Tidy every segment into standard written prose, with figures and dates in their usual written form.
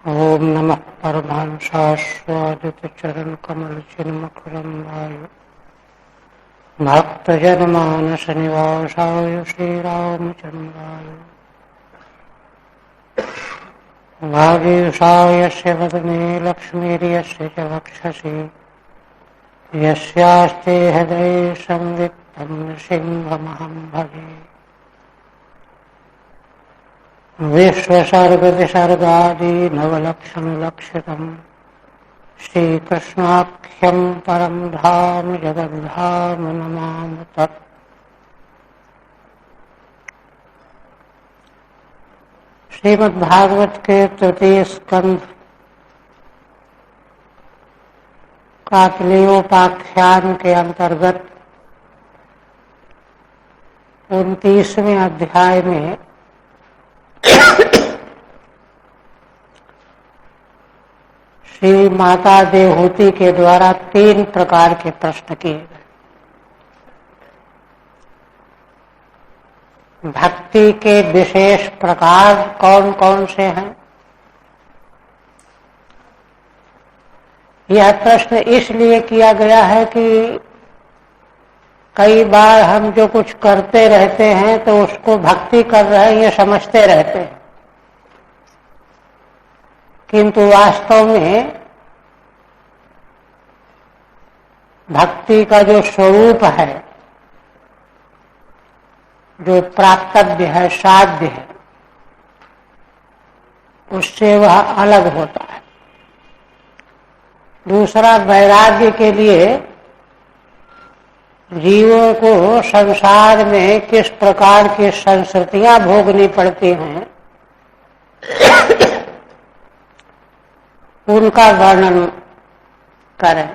ओम नमः परमहंसास्वादितचरणकमलचिन्मकरन्दाय भक्तजनमानसनिवासाय श्रीरामचन्द्राय वागीशाय यस्य वदने लक्ष्मीर्यस्य च वक्षसि यस्यास्ते हृदये संवित्तं सिंहमहं भजे। विश्वसर्गविसर्गादि नवलक्षणलक्षितम् श्रीकृष्णाख्यं परं धाम जगद्धाम नमामि तत्। श्रीमद्भागवत के तृतीय स्कंध काकलियोपाख्यान के अंतर्गत 29वें अध्याय में श्री माता देवहूति के द्वारा 3 प्रकार के प्रश्न किए गए। भक्ति के विशेष प्रकार कौन कौन से हैं? यह प्रश्न इसलिए किया गया है कि कई बार हम जो कुछ करते रहते हैं तो उसको भक्ति कर रहे हैं ये समझते रहते हैं, किंतु वास्तव में भक्ति का जो स्वरूप है, जो प्राप्तव्य है, साध्य है, उससे वह अलग होता है। दूसरा, वैराग्य के लिए जीवों को संसार में किस प्रकार की संस्कृतियां भोगनी पड़ती हैं उनका वर्णन करें।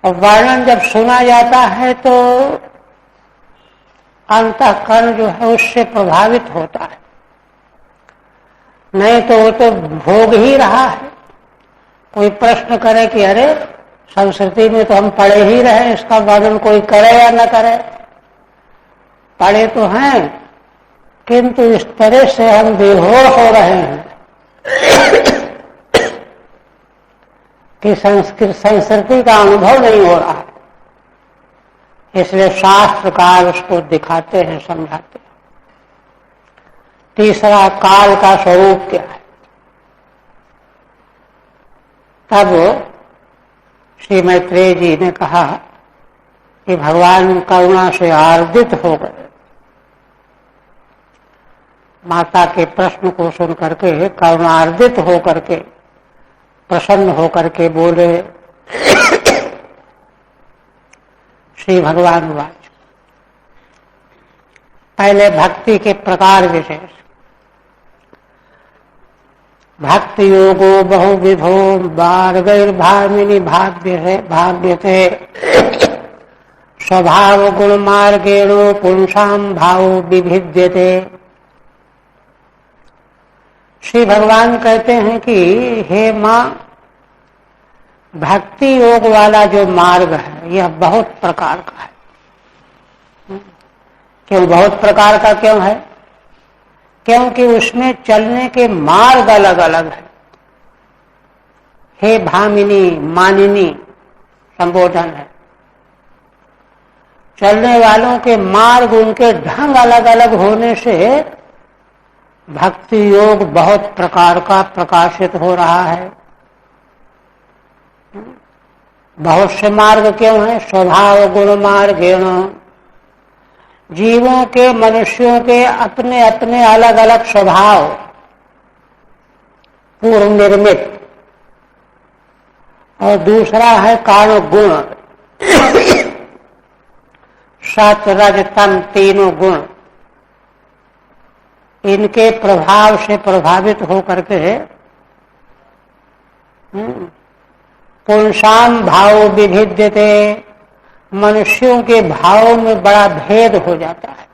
और वर्णन जब सुना जाता है तो अंतःकरण जो है उससे प्रभावित होता है, नहीं तो वो तो भोग ही रहा है। कोई प्रश्न करे कि अरे संस्कृति में तो हम पढ़े ही रहे, इसका वर्णन कोई करे या न करे। पढ़े तो हैं, किंतु इस तरह से हम बेहोश हो रहे हैं कि संस्कृति का अनुभव नहीं हो रहा है। इसलिए शास्त्रकार उसको दिखाते हैं, समझाते हैं। तीसरा, काल का स्वरूप क्या है। तब श्री मैत्रेय जी ने कहा कि भगवान करुणा से आर्दित हो गए। माता के प्रश्न को सुन करके करुणार्दित हो करके, प्रसन्न होकर के बोले, श्री भगवान वाच। पहले भक्ति के प्रकार विशेष। भक्ति योगो बहुविधो मार्गैर्भामिनी भाव्यते स्वभाव गुण मार्गेणो पुंसाम भावो विभिद्यते। श्री भगवान कहते हैं कि हे मां, भक्ति योग वाला जो मार्ग है यह बहुत प्रकार का है। क्यों बहुत प्रकार का क्यों है? क्योंकि उसमें चलने के मार्ग अलग अलग है। हे भामिनी, मानिनी संबोधन है। चलने वालों के मार्ग, उनके ढंग अलग अलग होने से भक्ति योग बहुत प्रकार का प्रकाशित हो रहा है। बहुत से मार्ग क्यों है? स्वभाव गुण मार्गेण। जीवों के, मनुष्यों के अपने अपने अलग अलग स्वभाव पूर्व निर्मित। और दूसरा है कारण गुण, सत रज तम तीनों गुण। इनके प्रभाव से प्रभावित होकर के पुंसाम भाव विभिद्यते। मनुष्यों के भाव में बड़ा भेद हो जाता है,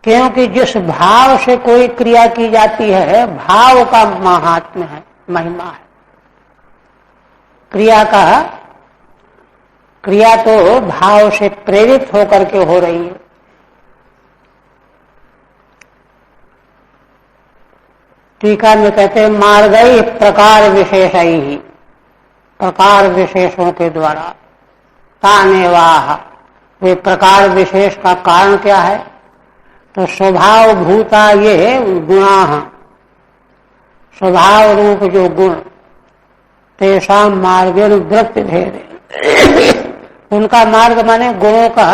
क्योंकि जिस भाव से कोई क्रिया की जाती है, भाव का महात्म्य है, महिमा है। क्रिया तो भाव से प्रेरित होकर के हो रही है। टीका में कहते हैं मार्गई प्रकार विशेषई, प्रकार विशेषों के द्वारा। तानेवाह, वे प्रकार विशेष का कारण क्या है? तो स्वभाव भूता ये गुणा, स्वभाव रूप जो गुण, तेषाम मार्गेण वृत्ति भेद, उनका मार्ग माने गुणों का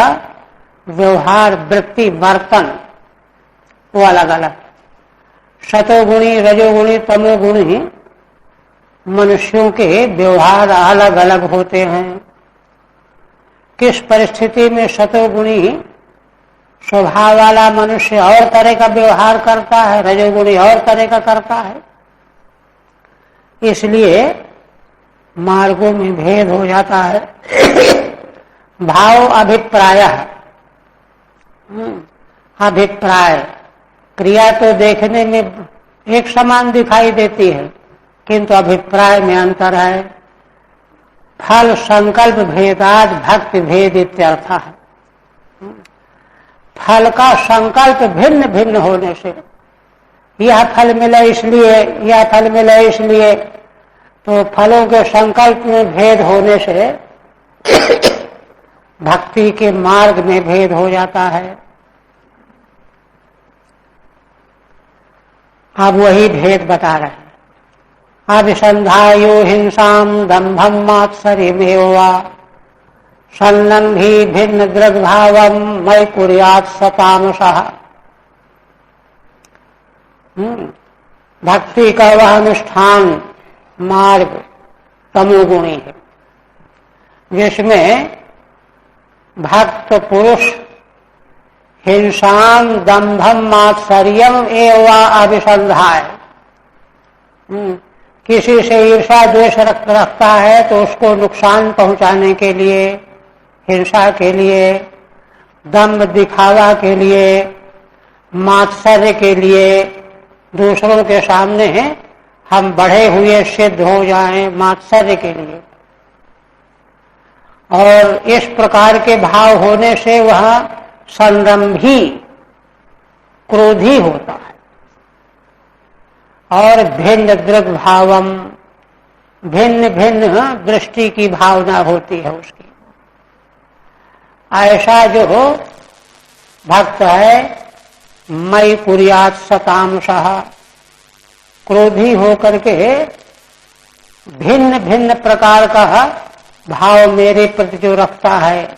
व्यवहार, वृत्ति, बर्तन, वो अलग अलग। सतोगुणी, रजोगुणी, तमोगुणी मनुष्यों के व्यवहार अलग अलग होते हैं। किस परिस्थिति में सतोगुणी स्वभाव वाला मनुष्य और तरह का व्यवहार करता है, रजोगुणी और तरह का करता है, इसलिए मार्गों में भेद हो जाता है। भाव अभिप्राय, अभिप्राय, क्रिया तो देखने में एक समान दिखाई देती है, किंतु अभिप्राय में अंतर है। फल संकल्प भेदाद भक्ति भेद इत्यर्थ है। फल का संकल्प भिन्न भिन्न होने से, यह फल मिला इसलिए, यह फल मिला इसलिए, तो फलों के संकल्प में भेद होने से भक्ति के मार्ग में भेद हो जाता है। अब वही भेद बता रहे हैं। अभिसंधायो हिंसाम दंभम मात्सर्यमेव वा सन्नंभी भिन्न दृग्भावम मय कुर्यात् स तामसः। भक्ति का वह अनुष्ठान मार्ग तमोगुणी है, जिसमें भक्त पुरुष हिंसाम दंभम मात्सर्यम एवं अभिसंधाय, किसी से ईर्षा द्वेष रखता है तो उसको नुकसान पहुंचाने के लिए, हिंसा के लिए, दंभ दिखावा के लिए, मात्सर्य के लिए, दूसरों के सामने हम बढ़े हुए सिद्ध हो जाएं, मात्सर्य के लिए। और इस प्रकार के भाव होने से वह संरंभी, क्रोधी होता है। और भिन्न दृग भावम, भिन्न भिन्न दृष्टि की भावना होती है उसकी। ऐसा जो भक्त है मई कुर्यात् स तामसः, क्रोधी होकर के भिन्न भिन्न प्रकार का भाव मेरे प्रति जो रखता है,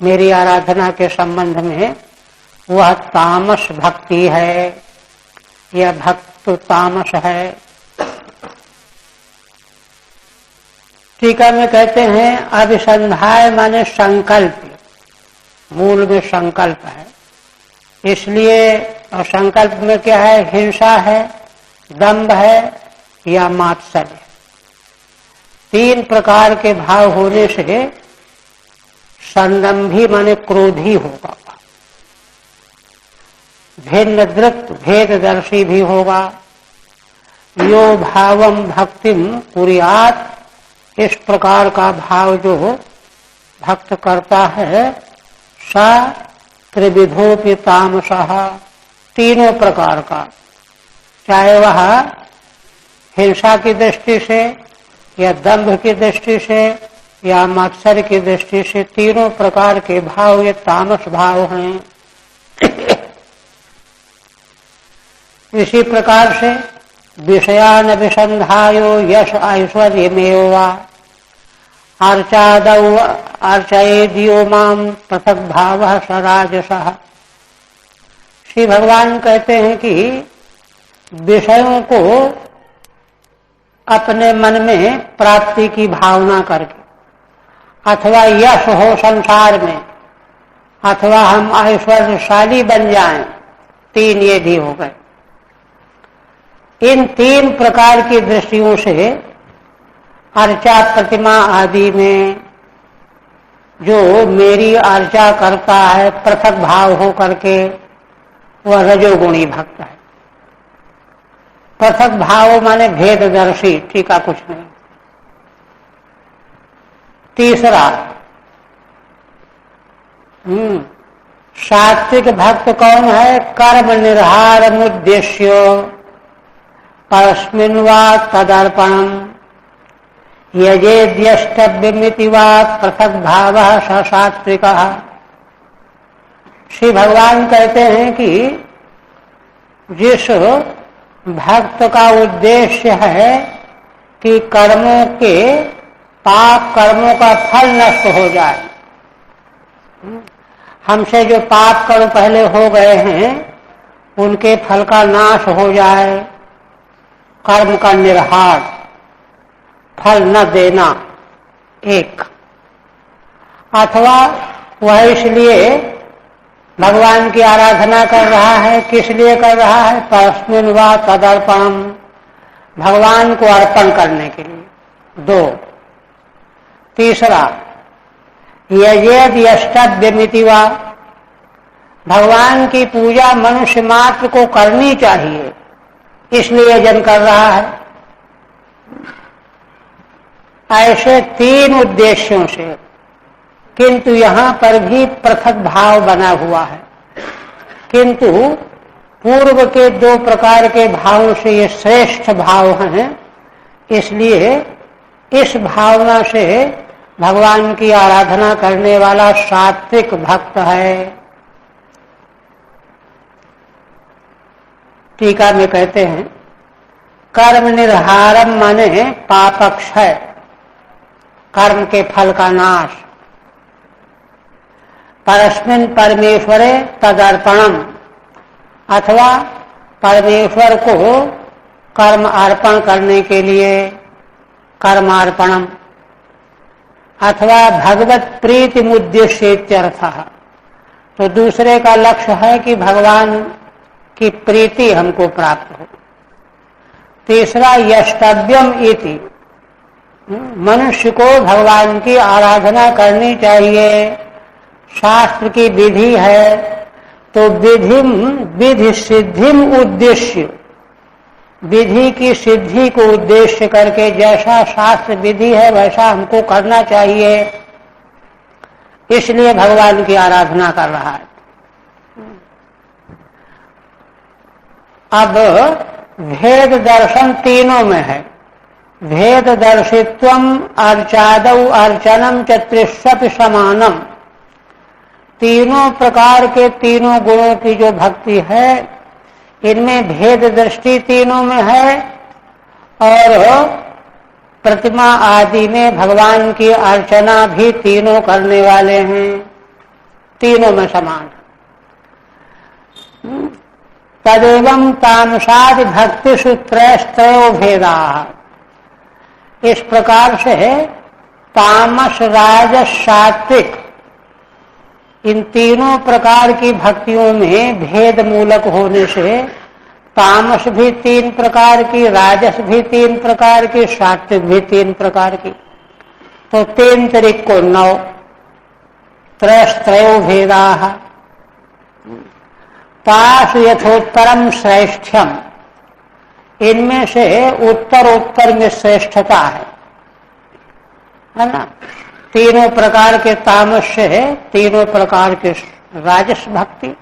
मेरी आराधना के संबंध में, वह तामस भक्ति है, यह भक्त तो तामस है। टीका में कहते हैं अभिसंधाय माने संकल्प, मूल में संकल्प है, इसलिए और संकल्प में क्या है? हिंसा है, दंभ है या मात्सर्य। तीन प्रकार के भाव होने से संरंभी माने क्रोधी होगा, भिन्न दृक् भेददर्शी भी होगा। यो भावम भक्तिम कुर्यात्, इस प्रकार का भाव जो भक्त करता है, सा त्रिविधोपि तामसः, तीनों प्रकार का, चाहे वह हिंसा की दृष्टि से या दंभ की दृष्टि से या मत्सर की दृष्टि से, तीनों प्रकार के भाव ये तामस भाव हैं। इसी प्रकार से विषयान विसंधायो यश ऐश्वर्यमेव वा अर्चादौ अर्चयेद्यो माम पृथक भावः स राजसः। श्री भगवान कहते हैं कि विषयों को अपने मन में प्राप्ति की भावना करके, अथवा यश हो संसार में, अथवा हम ऐश्वर्यशाली बन जाएं, तीन ये भी हो गए। इन तीन प्रकार की दृष्टियों से अर्चा प्रतिमा आदि में जो मेरी अर्चा करता है पृथक भाव हो करके, वह रजोगुणी भक्त है। पृथक भाव माने भेददर्शी, टीका कुछ नहीं। तीसरा सात्विक भक्त कौन है? कर्म निर्हार मुद्देश्य, परस्मिन् वा तदर्पणम् यजेद्यष्टव्यमिति वा पृथक भावः स सात्विकः। श्री भगवान कहते हैं कि जिस भक्त का उद्देश्य है कि कर्मों के पाप कर्मों का फल नष्ट हो जाए, हमसे जो पाप कर्म पहले हो गए हैं उनके फल का नाश हो जाए, कर्म का निर्हार, फल न देना एक, अथवा वह इसलिए भगवान की आराधना कर रहा है, किस लिए कर रहा है, परस्मिन् वा तदर्पणम्, भगवान को अर्पण करने के लिए, दो। तीसरा यजेद यष्टव्यमिति वा, भगवान की पूजा मनुष्य मात्र को करनी चाहिए इसलिए यजन कर रहा है। ऐसे तीन उद्देश्यों से, किंतु यहां पर भी पृथक भाव बना हुआ है, किंतु पूर्व के दो प्रकार के भावों से ये श्रेष्ठ भाव हैं, इसलिए इस भावना से भगवान की आराधना करने वाला सात्विक भक्त है। टीका में कहते हैं कर्म निर्हारम माने पापक्षय, कर्म के फल का नाश, परस्मिन् परमेश्वरे तदर्पणम, अथवा परमेश्वर को कर्म अर्पण करने के लिए कर्मार्पणम, अथवा भगवत प्रीति मुद्देश्य इत्यर्थः। तो दूसरे का लक्ष्य है कि भगवान की प्रीति हमको प्राप्त हो। तीसरा यष्टव्यम इति, मनुष्य को भगवान की आराधना करनी चाहिए, शास्त्र की विधि है, तो विधि सिद्धिम उद्देश्य, विधि की सिद्धि को उद्देश्य करके जैसा शास्त्र विधि है वैसा हमको करना चाहिए, इसलिए भगवान की आराधना कर रहा है। अब भेद दर्शन तीनों में है, भेद दर्शित्वम अर्चादौ अर्चनम च त्रिष्वपि समानम, तीनों प्रकार के तीनों गुणों की जो भक्ति है इनमें भेद दृष्टि तीनों में है, और प्रतिमा आदि में भगवान की अर्चना भी तीनों करने वाले हैं, तीनों में समान। तदेवं तामसादि भक्तिषु त्रयस्त्रयो भेदा, इस प्रकार से तामस राजस सात्विक इन तीनों प्रकार की भक्तियों में भेद मूलक होने से तामस भी तीन प्रकार की, राजस भी तीन प्रकार की, सात्विक भी तीन प्रकार की, तो तीन तरीक को 9, त्रयस्त्रयो भेदा, तासु यथोत्तरम श्रेष्ठ्यम, इनमें से उत्तर में श्रेष्ठता है ना। तीनों प्रकार के तामस से है तीनों प्रकार के राजस भक्ति,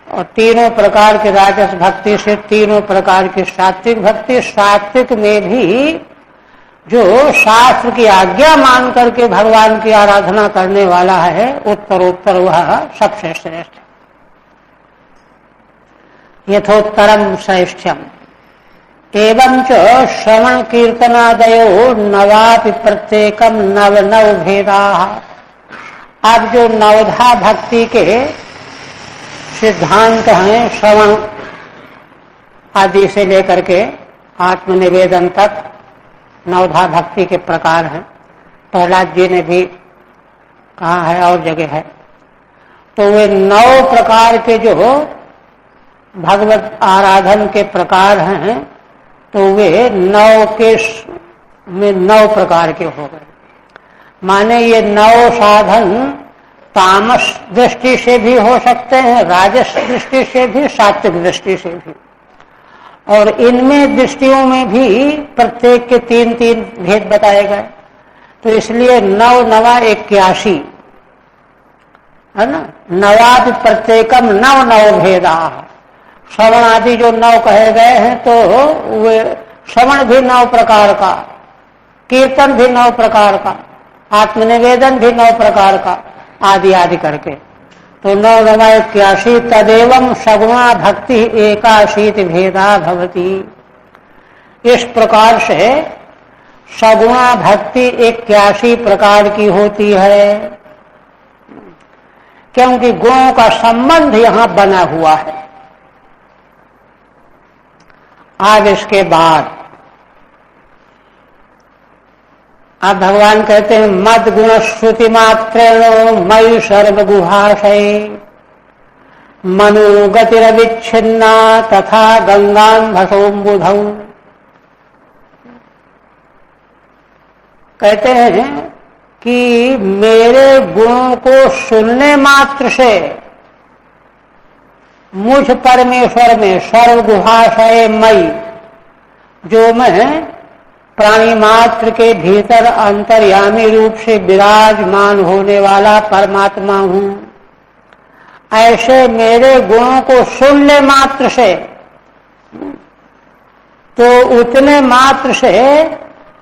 और तीनों प्रकार की राजस भक्ति से तीनों प्रकार की सात्विक भक्ति। सात्विक में भी जो शास्त्र की आज्ञा मान करके भगवान की आराधना करने वाला है उत्तरोत्तर वह सबसे श्रेष्ठ, यथोत्तरम श्रेष्ठ्यम। एवं च श्रवण कीर्तनादयो नवापि प्रत्येकम नव नव भेदा। अब जो नवधा भक्ति के सिद्धांत हैं, श्रवण आदि से लेकर के आत्मनिवेदन तक नवधा भक्ति के प्रकार हैं, प्रहलाद जी ने भी कहा है और जगह है। तो वे 9 प्रकार के जो भगवत आराधन के प्रकार हैं, तो वे 9 के में 9 प्रकार के हो गए। माने ये 9 साधन तामस दृष्टि से भी हो सकते हैं, राजस दृष्टि से भी, सात्विक दृष्टि से भी, और इनमें दृष्टियों में भी प्रत्येक के 3-3 भेद बताए गए। तो इसलिए 9 नवा 81 है ना, नवादि प्रत्येकम 9 9 भेदा। श्रवण आदि जो 9 कहे गए हैं, तो वे श्रवण भी 9 प्रकार का, कीर्तन भी 9 प्रकार का, आत्मनिवेदन भी 9 प्रकार का, आदि आदि करके। तो 9 9 81 तदेवं सगुणा भक्ति एकाशीत भेदा भवती। इस प्रकार से सगुणा भक्ति 81 प्रकार की होती है, क्योंकि गुणों का संबंध यहां बना हुआ है। आज इसके बाद अब भगवान कहते हैं मद गुण श्रुति मात्रेण मयि सर्वगुहाशय मनोगतिरविच्छिन्ना तथा गंगाम्भसोम्बुधौ। कहते हैं कि मेरे गुणों को सुनने मात्र से मुझ परमेश्वर में सर्वगुहाशय मई, जो मैं प्राणी मात्र के भीतर अंतर्यामी रूप से विराजमान होने वाला परमात्मा हूं, ऐसे मेरे गुणों को सुनने मात्र से, तो उतने मात्र से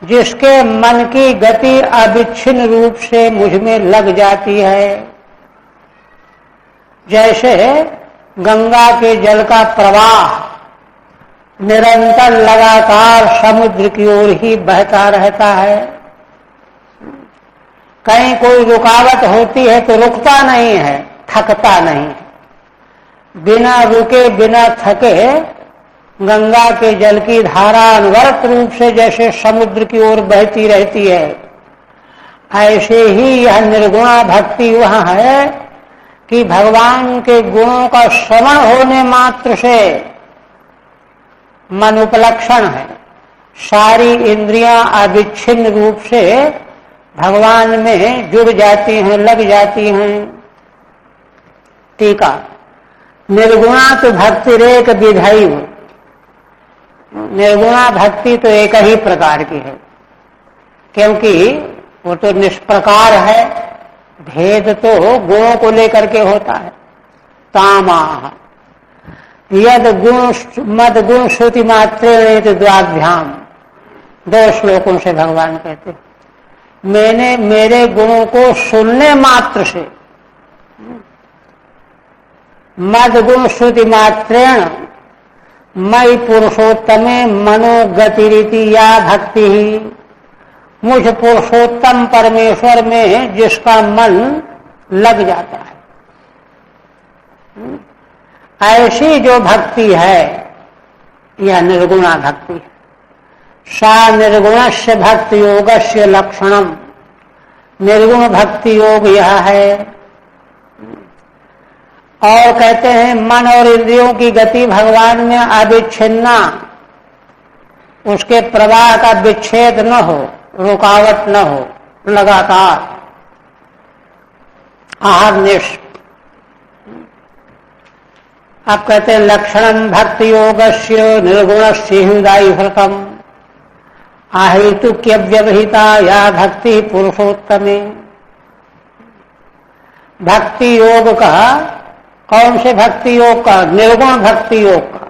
जिसके मन की गति अविच्छिन्न रूप से मुझ में लग जाती है, जैसे गंगा के जल का प्रवाह निरंतर लगातार समुद्र की ओर ही बहता रहता है। कहीं कोई रुकावट होती है तो रुकता नहीं है, थकता नहीं है। बिना रुके बिना थके गंगा के जल की धारा अनवरत रूप से जैसे समुद्र की ओर बहती रहती है, ऐसे ही यह निर्गुणा भक्ति वह है कि भगवान के गुणों का श्रवण होने मात्र से मन उपलक्षण है, सारी इंद्रियां अविच्छिन्न रूप से भगवान में जुड़ जाती हैं, लग जाती हैं। टीका निर्गुणा तो भक्ति रेक विधैव, निर्गुणा भक्ति तो एक ही प्रकार की है, क्योंकि वो तो निष्प्रकार है, भेद तो गुणों को लेकर के होता है। तामा यद गुण मद गुण श्रुति मात्रेण द्वाभ्याम, 2 श्लोकों से भगवान कहते मैंने मेरे गुणों को सुनने मात्र से, मद गुण श्रुति मात्रेण मई पुरुषोत्तमे मनोगतिरिति या भक्ति ही, मुझ पुरुषोत्तम परमेश्वर में जिसका मन लग जाता है, ऐसी जो भक्ति है यह निर्गुणा भक्ति है। सा निर्गुणस्य भक्ति योगस्य लक्षणम, निर्गुण भक्ति योग यह है। और कहते हैं मन और इंद्रियों की गति भगवान में अविच्छिन्ना, उसके प्रवाह का विच्छेद न हो, रुकावट न हो, लगातार अहर्निश। आप कहते हैं लक्षणम भक्ति योगस्य निर्गुणस्य हृदय व्रतम अहेतुक्य व्यवहिता या भक्ति पुरुषोत्तमे। भक्ति योग का, कौन से भक्ति योग का? निर्गुण भक्ति योग का।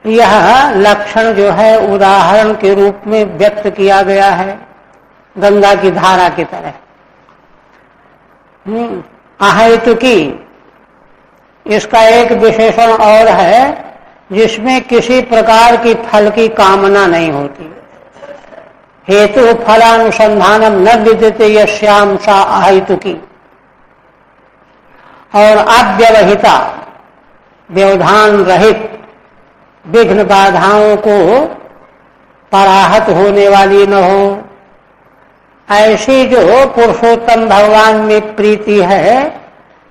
यह लक्षण जो है उदाहरण के रूप में व्यक्त किया गया है, गंगा की धारा की तरह। अहेतुकी, इसका एक विशेषण और है जिसमें किसी प्रकार की फल की कामना नहीं होती। हेतु फलानुसंधानम न विद्यते यस्याम सा अहेतुकी। और अव्यवहिता, व्यवधान रहित, विघ्न बाधाओं को पराहत होने वाली न हो, ऐसी जो पुरुषोत्तम भगवान में प्रीति है,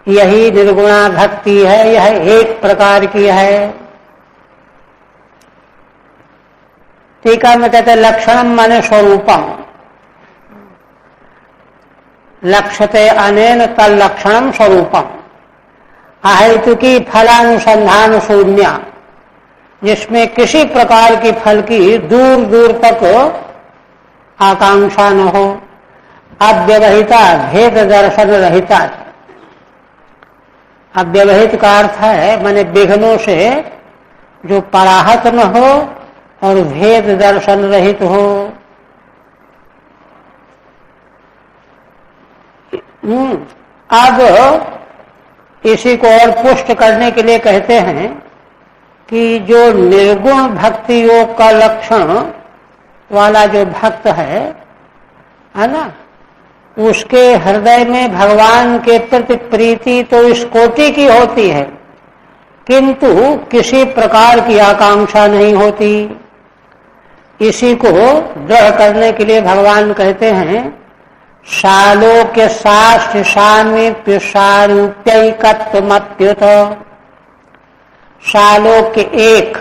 यही निर्गुणा भक्ति है। यह एक प्रकार की है। टीका में कहते लक्षणम माने स्वरूपम, लक्ष्यते अनेन तल्लक्षणम स्वरूपम। अहेतुकी फलानुसंधान शून्य, जिसमें किसी प्रकार की फल की दूर दूर तक आकांक्षा न हो। अव्यवहिता, भेद दर्शन रहिता। अव्यवहित का अर्थ है माने विघ्नों से जो पराहत न हो और भेद दर्शन रहित हो। अब इसी को और पुष्ट करने के लिए कहते हैं कि जो निर्गुण भक्ति योग का लक्षण वाला जो भक्त है ना, उसके हृदय में भगवान के प्रति प्रीति तो इस कोटि की होती है, किंतु किसी प्रकार की आकांक्षा नहीं होती। इसी को दृढ़ करने के लिए भगवान कहते हैं शालोक्य साष्ट सामीप्य सारूप्यैकत्वमप्युत। शालोक्य एक,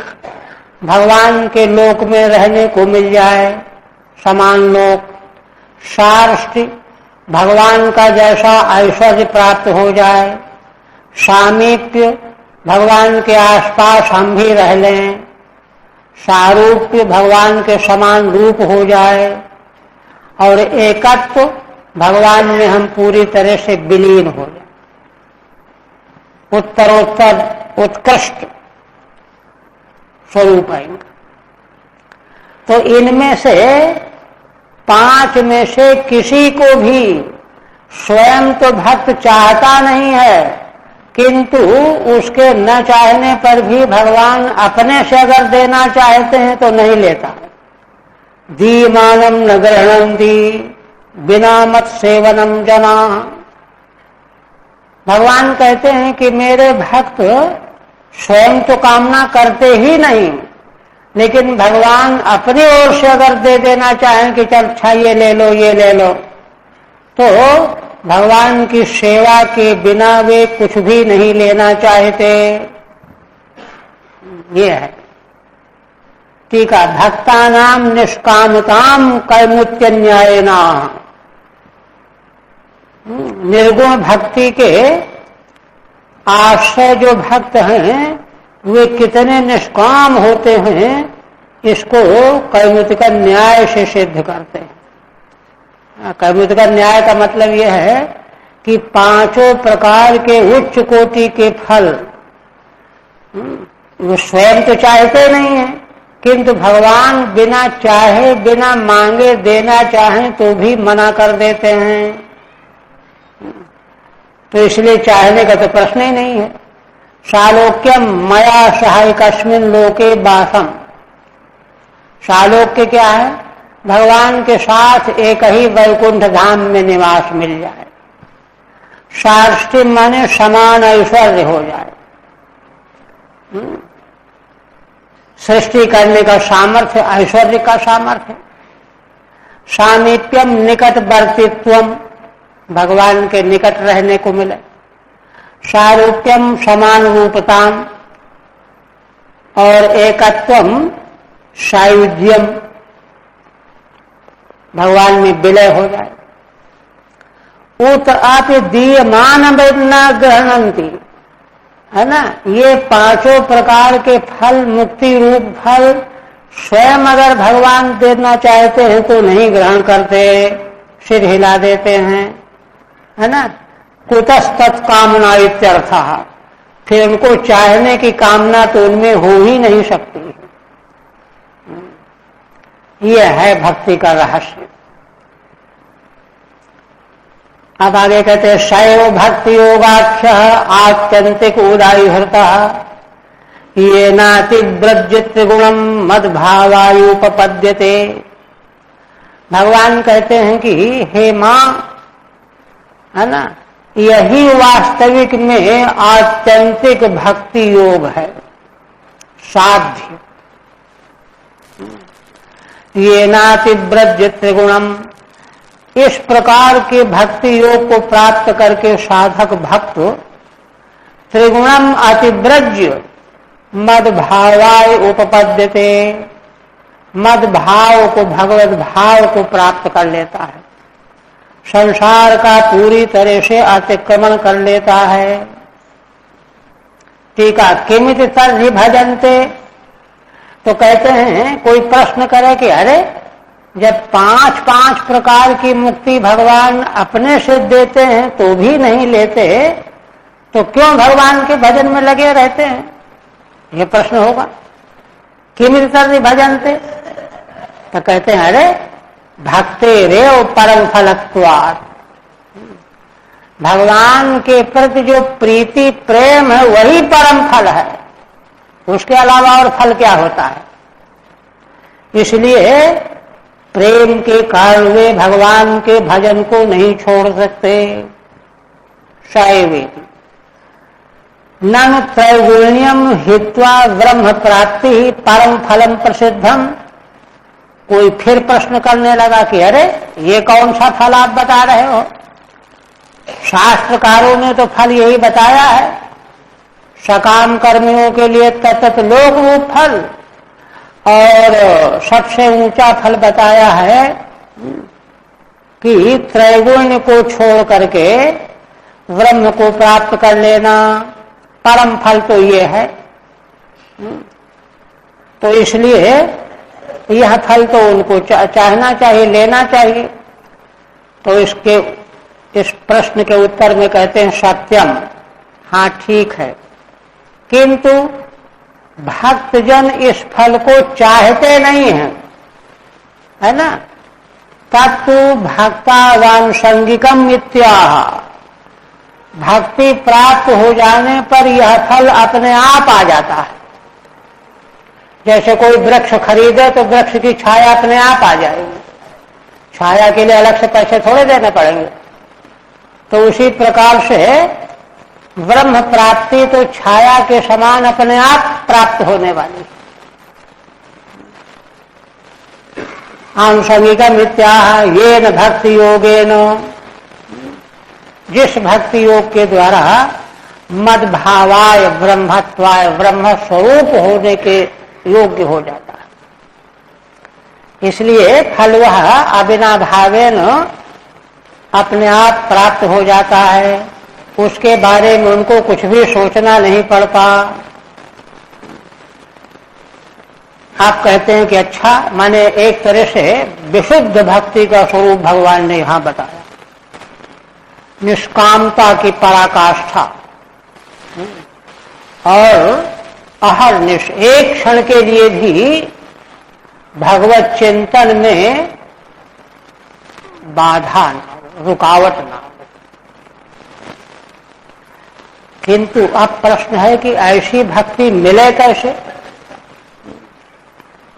भगवान के लोक में रहने को मिल जाए, समान लोक। साष्ट, भगवान का जैसा ऐश्वर्य प्राप्त हो जाए। सामीप्य, भगवान के आसपास हम भी रह लें। सारूप्य, भगवान के समान रूप हो जाए। और एकत्व, भगवान में हम पूरी तरह से विलीन हो जाए, उत्तरोत्तर उत्कृष्ट स्वरूप है इनका। तो इनमें से 5 में से किसी को भी स्वयं तो भक्त चाहता नहीं है, किंतु उसके न चाहने पर भी भगवान अपने से अगर देना चाहते हैं तो नहीं लेता। दीमानम न ग्रहणंती बिना मत सेवनम जना। भगवान कहते हैं कि मेरे भक्त स्वयं तो कामना करते ही नहीं, लेकिन भगवान अपनी ओर से अगर दे देना चाहें कि चल अच्छा ये ले लो ये ले लो, तो भगवान की सेवा के बिना वे कुछ भी नहीं लेना चाहते। ये है टीका, भक्तानाम निष्कामताम कैमुत्य न्यायना। निर्गुण भक्ति के आश्रय जो भक्त हैं वे कितने निष्काम होते हैं, इसको कैमुतिक न्याय से सिद्ध करते हैं। कैमुतिक न्याय का मतलब यह है कि 5 प्रकार के उच्च कोटि के फल वो स्वयं तो चाहते नहीं है, किंतु भगवान बिना चाहे बिना मांगे देना चाहें तो भी मना कर देते हैं। तो इसलिए चाहने का तो प्रश्न ही नहीं है। शालोक्यम मया सहाय कस्मिन लोके वासम। शालोक्य क्या है? भगवान के साथ एक ही वैकुंठ धाम में निवास मिल जाए। साष्टी माने समान ऐश्वर्य हो जाए, सृष्टि करने का सामर्थ्य ऐश्वर्य का सामर्थ्य। सामीप्यम निकटवर्तित्वम, भगवान के निकट रहने को मिले। सारूप्यम समान रूपताम, और एकत्वम सायुज्यम, भगवान में विलय हो जाए। उत आप दीयमान न ग्रहणंती, है ना। ये 5 प्रकार के फल, मुक्ति रूप फल स्वयं अगर भगवान देना चाहते हैं तो नहीं ग्रहण करते, सिर हिला देते हैं, है ना। कुतस्तत् कामना इत्यर्थः, फिर उनको चाहने की कामना तो उनमें हो ही नहीं सकती। यह है भक्ति का रहस्य। अब आगे कहते हैं शैव भक्ति योगाख्य आत्यंतिक उदाहृतः ये नातिव्रज्य त्रिगुणम मद्भावायुपपद्यते। भगवान कहते हैं कि हे मां, है ना, यही वास्तविक में आत्यंतिक भक्ति योग है, साध्य। ये नातिव्रज्य त्रिगुणम, इस प्रकार के भक्ति योग को प्राप्त करके साधक भक्त त्रिगुणम अतिव्रज्य मद्भावाय उपपद्यते, मद्भाव को, भगवत भाव को प्राप्त कर लेता है, संसार का पूरी तरह से अतिक्रमण कर लेता है। टीका, किमिति तर्हि भजन्ते, तो कहते हैं कोई प्रश्न करे कि अरे जब 5 प्रकार की मुक्ति भगवान अपने से देते हैं तो भी नहीं लेते, तो क्यों भगवान के भजन में लगे रहते हैं? ये प्रश्न होगा। किमितर भजनते, तो कहते हैं अरे भक्ति रेव परम फलत्वात्, भगवान के प्रति जो प्रीति प्रेम है वही परम फल है, उसके अलावा और फल क्या होता है। इसलिए प्रेम के कारण वे भगवान के भजन को नहीं छोड़ सकते। शैवेति ननु त्रैगुण्यम हित्वा ब्रह्म प्राप्ति परम फलम प्रसिद्धम। कोई फिर प्रश्न करने लगा कि अरे ये कौन सा फल आप बता रहे हो, शास्त्रकारों ने तो फल यही बताया है, सकाम कर्मियों के लिए तत्त लोक रूप फल, और सबसे ऊंचा फल बताया है कि त्रैगुण्य को छोड़ करके ब्रह्म को प्राप्त कर लेना, परम फल तो ये है। तो इसलिए यह फल तो उनको चाहना चाहिए, लेना चाहिए। तो इस प्रश्न के उत्तर में कहते हैं सत्यम, हाँ ठीक है, किंतु भक्तजन इस फल को चाहते नहीं हैं, है ना। तत्तु भक्तावान संगिकम इत्याह, भक्ति प्राप्त हो जाने पर यह फल अपने आप आ जाता है। जैसे कोई वृक्ष खरीदे तो वृक्ष की छाया अपने आप आ जाएगी, छाया के लिए अलग से पैसे थोड़े देने पड़ेंगे। तो उसी प्रकार से ब्रह्म प्राप्ति तो छाया के समान अपने आप प्राप्त होने वाली। आंसंगिका मित्याह ये न भक्ति योगेन, जिस भक्ति योग के द्वारा मद्भावाय ब्रह्मत्वाय ब्रह्म स्वरूप होने के योग्य हो जाता है। इसलिए फल वह अबिना भावेन अपने आप प्राप्त हो जाता है, उसके बारे में उनको कुछ भी सोचना नहीं पड़ता। आप कहते हैं कि अच्छा, माने एक तरह से विशुद्ध भक्ति का स्वरूप भगवान ने यहां बताया, निष्कामता की पराकाष्ठा और अहर्निश, एक क्षण के लिए भी भगवत चिंतन में बाधा न, रुकावट न। किंतु अब प्रश्न है कि ऐसी भक्ति मिले कैसे।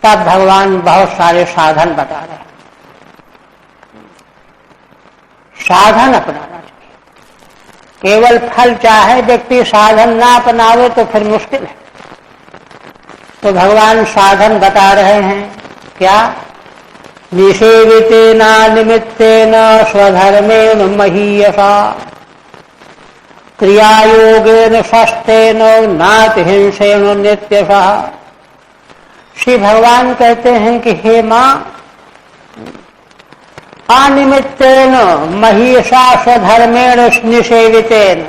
तब भगवान बहुत सारे साधन बता रहे हैं, साधन अपनाना चाहिए। केवल फल चाहे व्यक्ति साधन ना अपनावे तो फिर मुश्किल है। तो भगवान साधन बता रहे हैं, क्या। निषेवितेन निमित्तेन स्वधर्मेण महीयसा क्रियायोगेन शस्तेन नातिहिंसेन नित्यशः। श्री भगवान कहते हैं कि हे मां, अनिमित्तेन महीषा स्वधर्मेण निषेवितेन,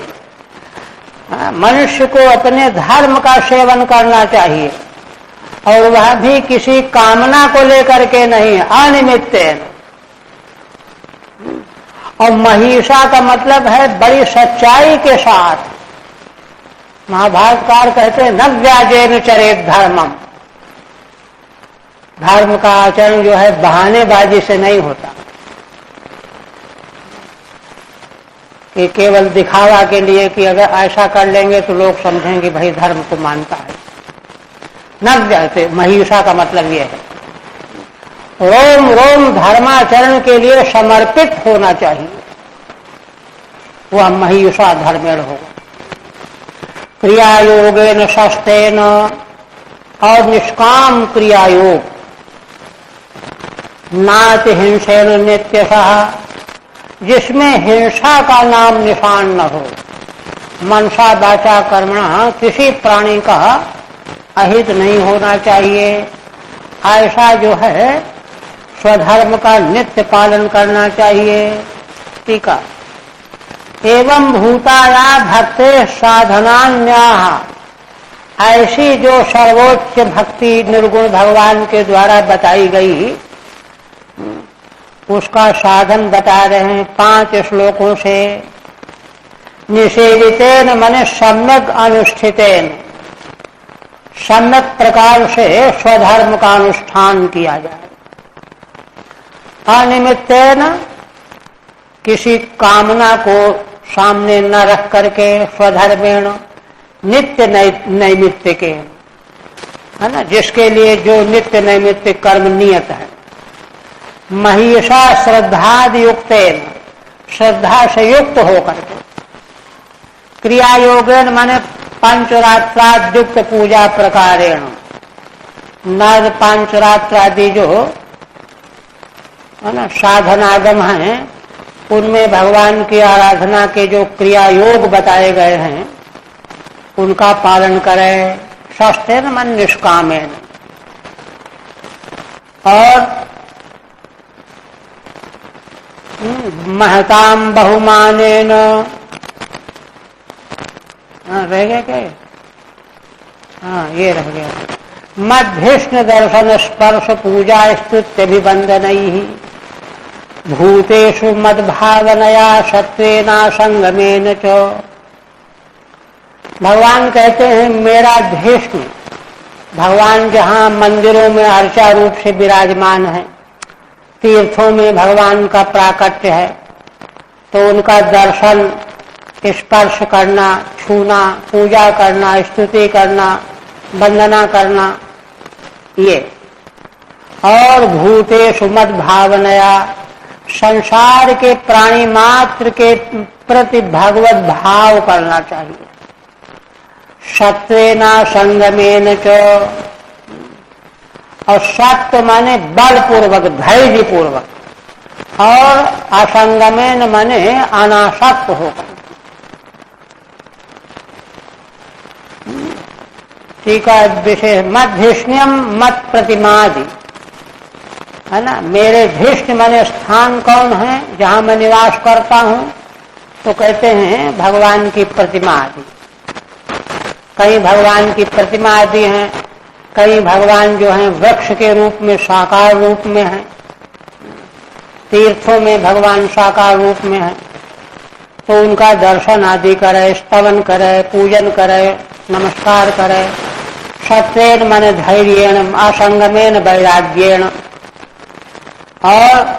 मनुष्य को अपने धर्म का सेवन करना चाहिए, और वह भी किसी कामना को लेकर के नहीं, अनिमित्तेन। और महीषा का मतलब है बड़ी सच्चाई के साथ। महाभारतकार कहते हैं न व्याजेन चरेत धर्मम, धर्म का आचरण जो है बहानेबाजी से नहीं होता कि केवल दिखावा के लिए कि अगर ऐसा कर लेंगे तो लोग समझेंगे भाई धर्म को मानता है। न व्याजे, महीषा का मतलब यह है रोम रोम धर्माचरण के लिए समर्पित होना चाहिए, वह महीषा धर्मेण होगा। क्रियायोगेन शस्तेन, और निष्काम क्रियायोग, नाति हिंसेन नित्यशः, जिसमें हिंसा का नाम निशान न हो। मनसा वाचा कर्मणा, किसी प्राणी का अहित नहीं होना चाहिए। ऐसा जो है स्वधर्म का नित्य पालन करना चाहिए। टीका एवं भूताया भक्ते साधनान्याः, ऐसी जो सर्वोच्च भक्ति निर्गुण भगवान के द्वारा बताई गई उसका साधन बता रहे हैं 5 श्लोकों से। निषेवितेन मने सम्यक अनुष्ठितेन, सम्यक प्रकार से स्वधर्म का अनुष्ठान किया जाए। अनिमित्तेन किसी कामना को सामने न रख करके स्वधर्मेण नित्य नैमित्तिक है ना, जिसके लिए जो नित्य नैमित्तिक कर्म नियत है। महिषा श्रद्धादि युक्तेन श्रद्धा से युक्त होकर के, क्रिया योगेन माने पंचरात्राद्युक्त पूजा प्रकारेण, नर पंचरात्रादि जो है ना साधनागम हैं उनमें भगवान की आराधना के जो क्रिया योग बताए गए हैं उनका पालन करें। शस्त्रेण मन निष्कामेन, और महताम बहुमानेन, रह गया क्या? हाँ ये रह गया। मध्यष्ण दर्शन स्पर्श पूजा स्तुत्य अभिवंदनैहि भूतेषु मद्भावनया सत्वेना संगमेन च। भगवान कहते हैं मेरा धृष्ण, भगवान जहाँ मंदिरों में अर्चा रूप से विराजमान है, तीर्थों में भगवान का प्राकट्य है, तो उनका दर्शन स्पर्श करना, छूना, पूजा करना, स्तुति करना, वंदना करना, ये। और भूतेषु मद भावनया, संसार के प्राणी मात्र के प्रति भगवत भाव करना चाहिए। सत्वेना संगमेन च, और सत्व माने बलपूर्वक, धैर्य पूर्वक, और असंगमेन माने अनासक्त होकर। ठीक है, विशेष मध्यष्ण्यम मत प्रतिमादि, है ना। मेरे धृष्ट माने स्थान कौन है जहां मैं निवास करता हूं, तो कहते हैं भगवान की प्रतिमा आदि। कहीं भगवान की प्रतिमा आदि हैं, कहीं भगवान जो हैं वृक्ष के रूप में साकार रूप में हैं, तीर्थों में भगवान साकार रूप में है, तो उनका दर्शन आदि करे, स्तवन करे, पूजन करे, नमस्कार करे। सत्वेन मन धैर्येण असंगमेन वैराग्येण, और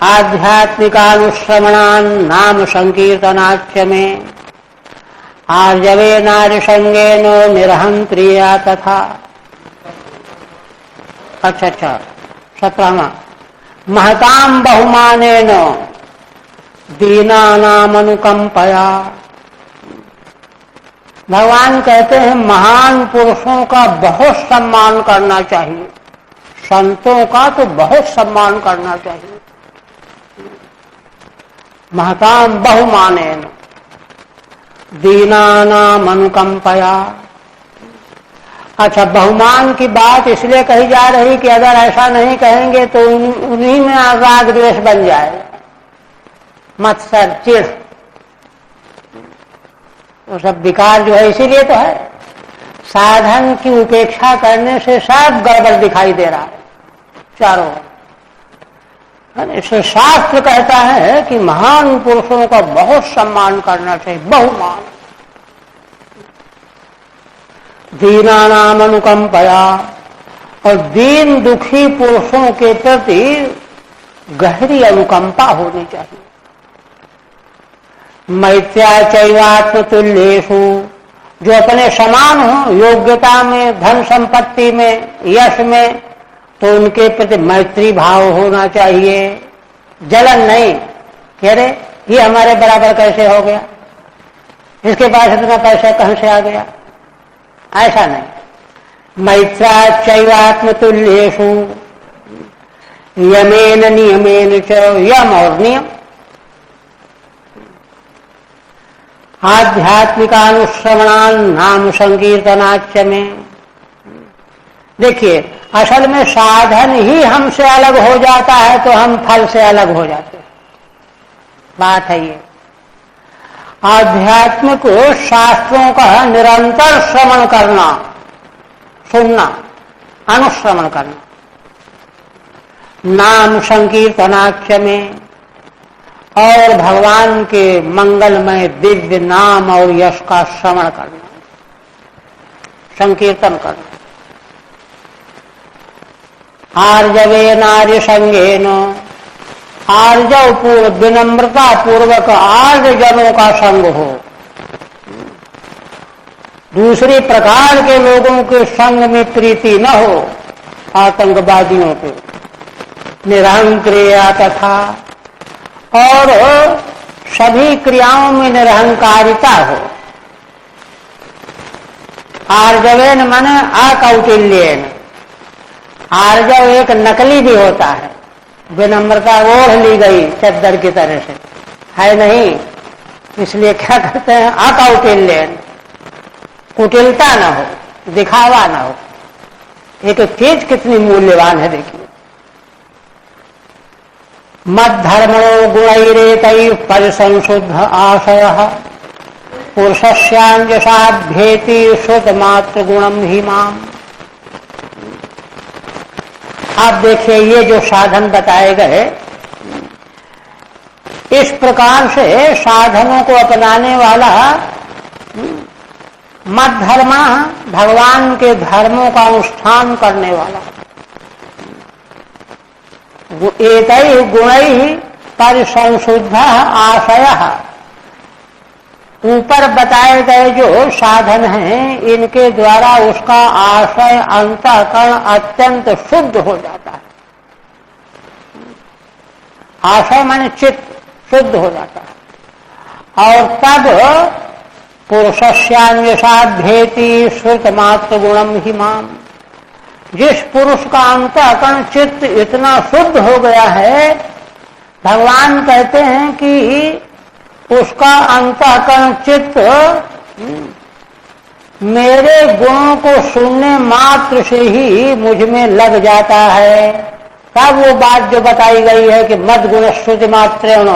आध्यात्मिकानुश्रवणान नाम संकीर्तनाच्च में आर्जवे नारिसंगेन निरहं क्रिया तथा। अच्छा 17वां, महताम बहुमानेन दीनानामनुकंपया। भगवान कहते हैं महान पुरुषों का बहुत सम्मान करना चाहिए, संतों का तो बहुत सम्मान करना चाहिए। महताम बहुमानेन दीनानाम अनुकंपया। अच्छा, बहुमान की बात इसलिए कही जा रही कि अगर ऐसा नहीं कहेंगे तो उन्हीं में राग द्वेष बन जाए, मत्सर चिढ़, वो सब विकार जो है इसीलिए तो है। साधन की उपेक्षा करने से सब गड़बड़ दिखाई दे रहा है चारों ओर। इससे शास्त्र कहता है कि महान पुरुषों का बहुत सम्मान करना चाहिए, बहुमान। दीनानाम अनुकंपया, और दीन दुखी पुरुषों के प्रति गहरी अनुकंपा होनी चाहिए। मैत्र्या चैवात्म तुल्येषु, जो अपने समान हो योग्यता में, धन संपत्ति में, यश में, तो उनके प्रति मैत्री भाव होना चाहिए। जलन नहीं कि अरे ये हमारे बराबर कैसे हो गया, इसके पास इतना पैसा कहां से आ गया, ऐसा नहीं। मैत्र्या चैवात्म तुल्येषु यमेन नियमेन च, यम और नियम। आध्यात्मिकानुश्रवणान नाम संकीर्तनाच्च में। देखिए, असल में साधन ही हमसे अलग हो जाता है तो हम फल से अलग हो जाते हैं, बात है ये। आध्यात्म को शास्त्रों का निरंतर श्रवण करना, सुनना, अनुश्रवण करना, नाम संकीर्तनाच्च में, और भगवान के मंगलमय दिव्य नाम और यश का श्रवण करना। संकीर्तन करना। आर्जवे नार्य संगेन, आर्जव पूर्व विनम्रता पूर्वक आर्य जनों का संग हो। दूसरी प्रकार के लोगों के संग में प्रीति न हो, आतंकवादियों के, निरहंक्रिया तथा, और सभी क्रियाओं में निरहंकारिता हो। आर्जवेन माने अकौटिल्येन, आर्जव एक नकली भी होता है, विनम्रता ओढ़ ली गई चद्दर की तरह से, है नहीं, इसलिए क्या कहते हैं अकौटिल्येन, कुटिलता न हो, दिखावा न हो। एक चीज कितनी मूल्यवान है देखिए। मद्धर्मणो गुणैरेतैः परिसंशुद्ध आशयः पुरुषस्याञ्जसाभ्येति श्रुतमात्र गुणम ही माम। आप देखिए ये जो साधन बताए गए, इस प्रकार से साधनों को अपनाने वाला मद्धर्मा, भगवान के धर्मों का अनुष्ठान करने वाला, एतैः गुणैः परिसंशुद्ध आशयः, ऊपर बताए गए जो साधन हैं इनके द्वारा उसका आशय अंतःकरण अत्यंत शुद्ध हो जाता है। आशय माने चित्त शुद्ध हो जाता है, और तब पुरुषस्यान्यसाभ्येति श्रुत मात्र गुणम ही माम, जिस पुरुष का अंतःकरण चित्त इतना शुद्ध हो गया है, भगवान कहते हैं कि उसका अंतःकरण चित्त मेरे गुणों को सुनने मात्र से ही मुझ में लग जाता है। तब वो बात जो बताई गई है कि मद गुण श्रुति मात्रेण,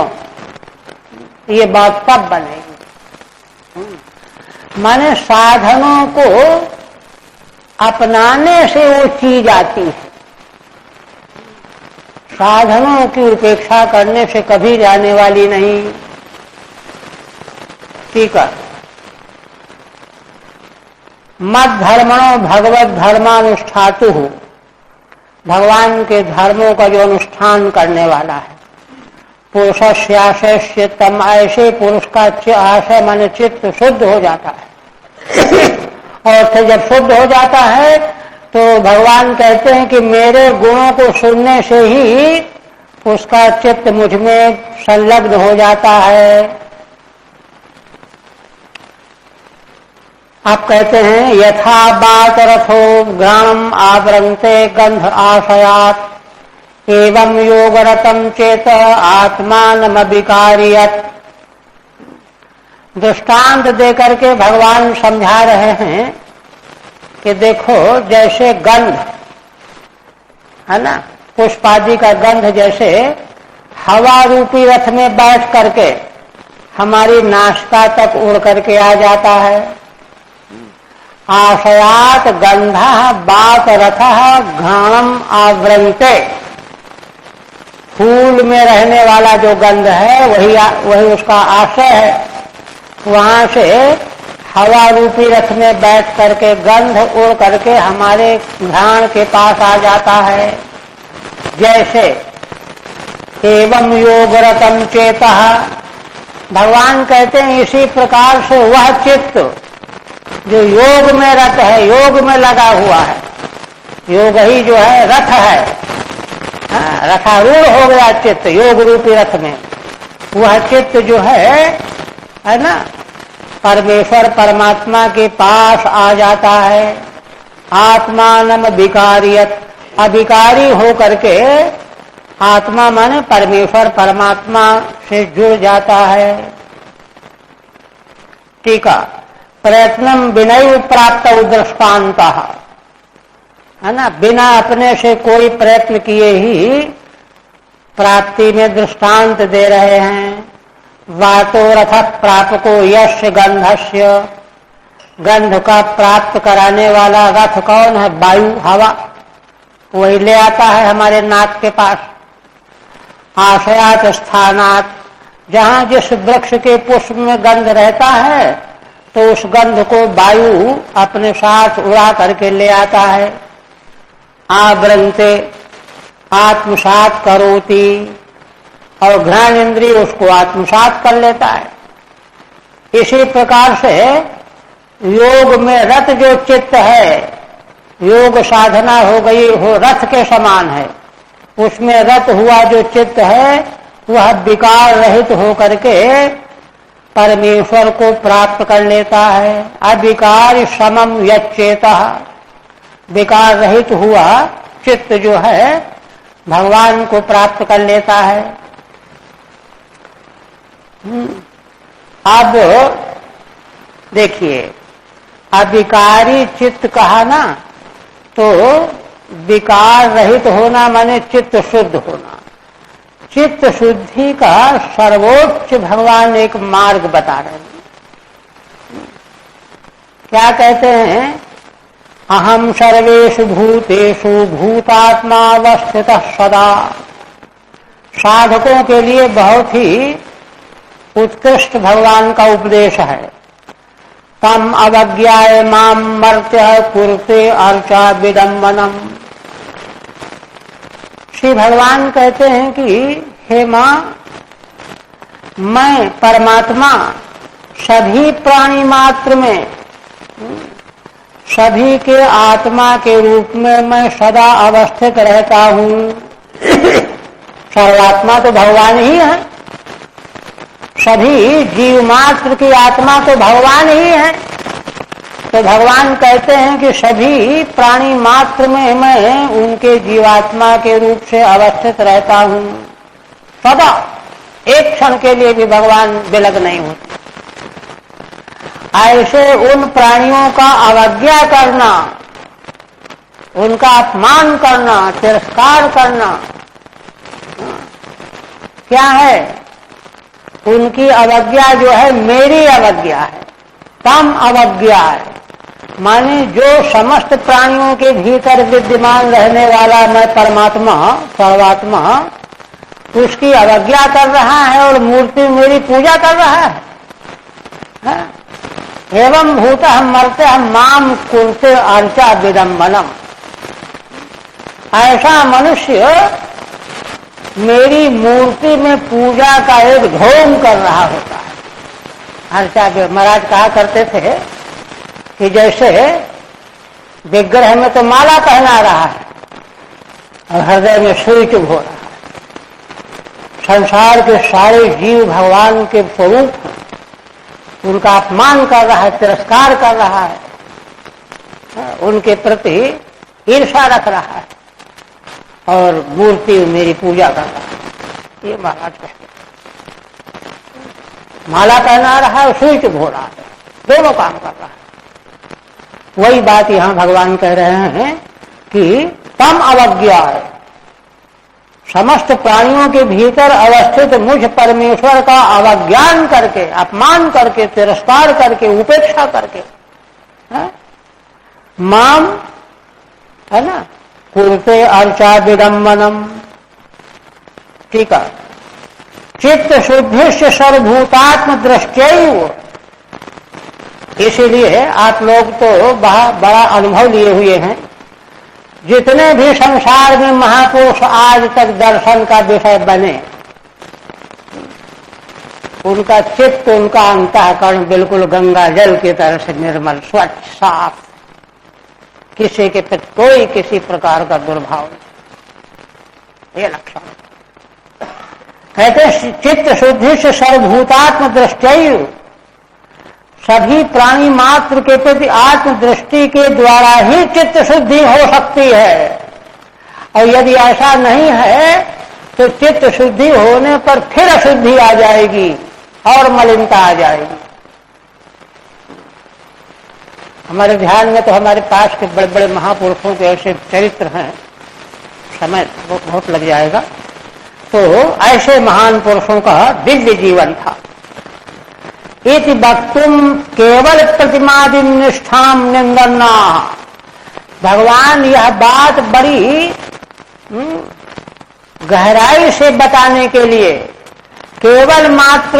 ये बात तब बनेगी। माने साधनों को अपनाने से वो चीज आती है, साधनों की उपेक्षा करने से कभी जाने वाली नहीं। ठीक है। मद धर्मणो भगवत धर्मानुष्ठातु, भगवान के धर्मों का जो अनुष्ठान करने वाला है, पुरुषस्याशय चित्तम, ऐसे पुरुष का आशय माने चित्त शुद्ध हो जाता है। और फिर जब शुद्ध हो जाता है तो भगवान कहते हैं कि मेरे गुणों को सुनने से ही उसका चित्त मुझ में संलग्न हो जाता है। आप कहते हैं यथा बात रथो घ्राणम आवरंते गंध आशयात, एवं योगरतम चेत आत्मानमविकारियत। दृष्टांत देकर के भगवान समझा रहे हैं कि देखो जैसे गंध है ना, पुष्पादि का गंध जैसे हवा रूपी रथ में बैठ करके हमारी नासिका तक उड़ करके आ जाता है। आशयात गंधा बात रथः घ्राणम आवृंते, फूल में रहने वाला जो गंध है वही उसका आशय है। वहां से हवा रूपी रथ में बैठ करके गंध उड़ करके हमारे घ्राण के पास आ जाता है। जैसे एवं योगरतम चेतः, भगवान कहते हैं इसी प्रकार से वह चित्त जो योग में रत है, योग में लगा हुआ है, योग ही जो है रथ है, रथारूढ़ हो गया चित्त योग रूपी रथ में, वह चित्त जो है ना, परमेश्वर परमात्मा के पास आ जाता है। आत्मानम विकारियत, अविकारी हो करके आत्मा माने परमेश्वर परमात्मा से जुड़ जाता है। टीका प्रयत्नम विनय प्राप्त दृष्टांत, है ना, बिना अपने से कोई प्रयत्न किए ही प्राप्ति में दृष्टांत दे रहे हैं। वातो रथ प्रापको यश गंधस्य, गंध का प्राप्त कराने वाला रथ कौन है? वायु, हवा, वही ले आता है हमारे नाक के पास। आशयात स्थानात, जहां जिस वृक्ष के पुष्प में गंध रहता है तो उस गंध को वायु अपने साथ उड़ा करके ले आता है। आब्रंते आत्मसात करोति, और घ्राण इंद्रिय उसको आत्मसात कर लेता है। इसी प्रकार से योग में रत जो चित्त है, योग साधना हो गई हो रथ के समान है, उसमें रत हुआ जो चित्त है वह विकार रहित होकर के परमेश्वर को प्राप्त कर लेता है। अविकार समम यच्चेतः, विकार रहित हुआ चित्त जो है भगवान को प्राप्त कर लेता है। अब देखिए, अविकारी चित्त कहा ना, तो विकार रहित होना माने चित्त शुद्ध होना। चित्त शुद्धि का सर्वोच्च भगवान एक मार्ग बता रहे हैं। क्या कहते हैं? अहम सर्वेषु भूतेषु भूतात्मावस्थितः सदा। साधकों के लिए बहुत ही उत्कृष्ट भगवान का उपदेश है। तम अवज्ञाय माम मर्त्य कुरुते अर्चा विडम्बनम। श्री भगवान कहते हैं कि हे मां, मैं परमात्मा सभी प्राणी मात्र में, सभी के आत्मा के रूप में मैं सदा अवस्थित रहता हूं। सर्वात्मा तो भगवान ही है, सभी जीव मात्र की आत्मा तो भगवान ही है। तो भगवान कहते हैं कि सभी प्राणी मात्र में मैं उनके जीवात्मा के रूप से अवस्थित रहता हूं सदा। एक क्षण के लिए भी भगवान विलग नहीं होते। ऐसे उन प्राणियों का अवज्ञा करना, उनका अपमान करना, तिरस्कार करना क्या है? उनकी अवज्ञा जो है मेरी अवज्ञा है। तम अवज्ञा है माने जो समस्त प्राणियों के भीतर विद्यमान रहने वाला मैं परमात्मा सर्वात्मा, उसकी अवज्ञा कर रहा है और मूर्ति मेरी पूजा कर रहा है। एवं भूत हम मरते हम माम कुरते अर्चा विडम्बनम। ऐसा मनुष्य मेरी मूर्ति में पूजा का एक ढोंग कर रहा होता है। अर्चा महाराज कहा करते थे कि जैसे विग्रह में तो माला पहना रहा है और हृदय में सुई चुभ हो रहा है। संसार के सारे जीव भगवान के स्वरूप हैं, उनका अपमान कर रहा है, तिरस्कार कर रहा है, उनके प्रति ईर्ष्या रख रहा है और मूर्ति मेरी पूजा कर रहा है। ये महाराज कहते हैं। माला पहना रहा है और सुई चुभ हो रहा है, दोनों काम कर रहा है। वही बात यहां भगवान कह रहे हैं कि तम अवज्ञा है, समस्त प्राणियों के भीतर अवस्थित मुझ परमेश्वर का अवज्ञान करके, अपमान करके, तिरस्कार करके, उपेक्षा करके, माम है ना कुरुते अर्चा विडम्बनम। ठीक है। चित्त शुद्धिश्च सर्वभूतात्म दृष्टैव। इसीलिए आप लोग तो बड़ा अनुभव लिए हुए हैं। जितने भी संसार में महापुरुष आज तक दर्शन का विषय बने, उनका चित्त, उनका अंतःकरण बिल्कुल गंगा जल की तरह से निर्मल, स्वच्छ, साफ, किसी के प्रति कोई किसी प्रकार का दुर्भाव नहीं। ये लक्षण कहते चित्त शुद्धि से सर्वभूतात्म दृष्टि। सभी प्राणी मात्र के प्रति आत्मदृष्टि के द्वारा ही चित्त शुद्धि हो सकती है। और यदि ऐसा नहीं है तो चित्त शुद्धि होने पर फिर अशुद्धि आ जाएगी और मलिनता आ जाएगी। हमारे ध्यान में तो हमारे पास के बड़े बड़े महापुरुषों के ऐसे चरित्र हैं, समय बहुत लग जाएगा। तो ऐसे महान पुरुषों का दिव्य जीवन था। इति वक्तुम केवल प्रतिमादि निष्ठाम निंदना। भगवान यह बात बड़ी गहराई से बताने के लिए केवल मात्र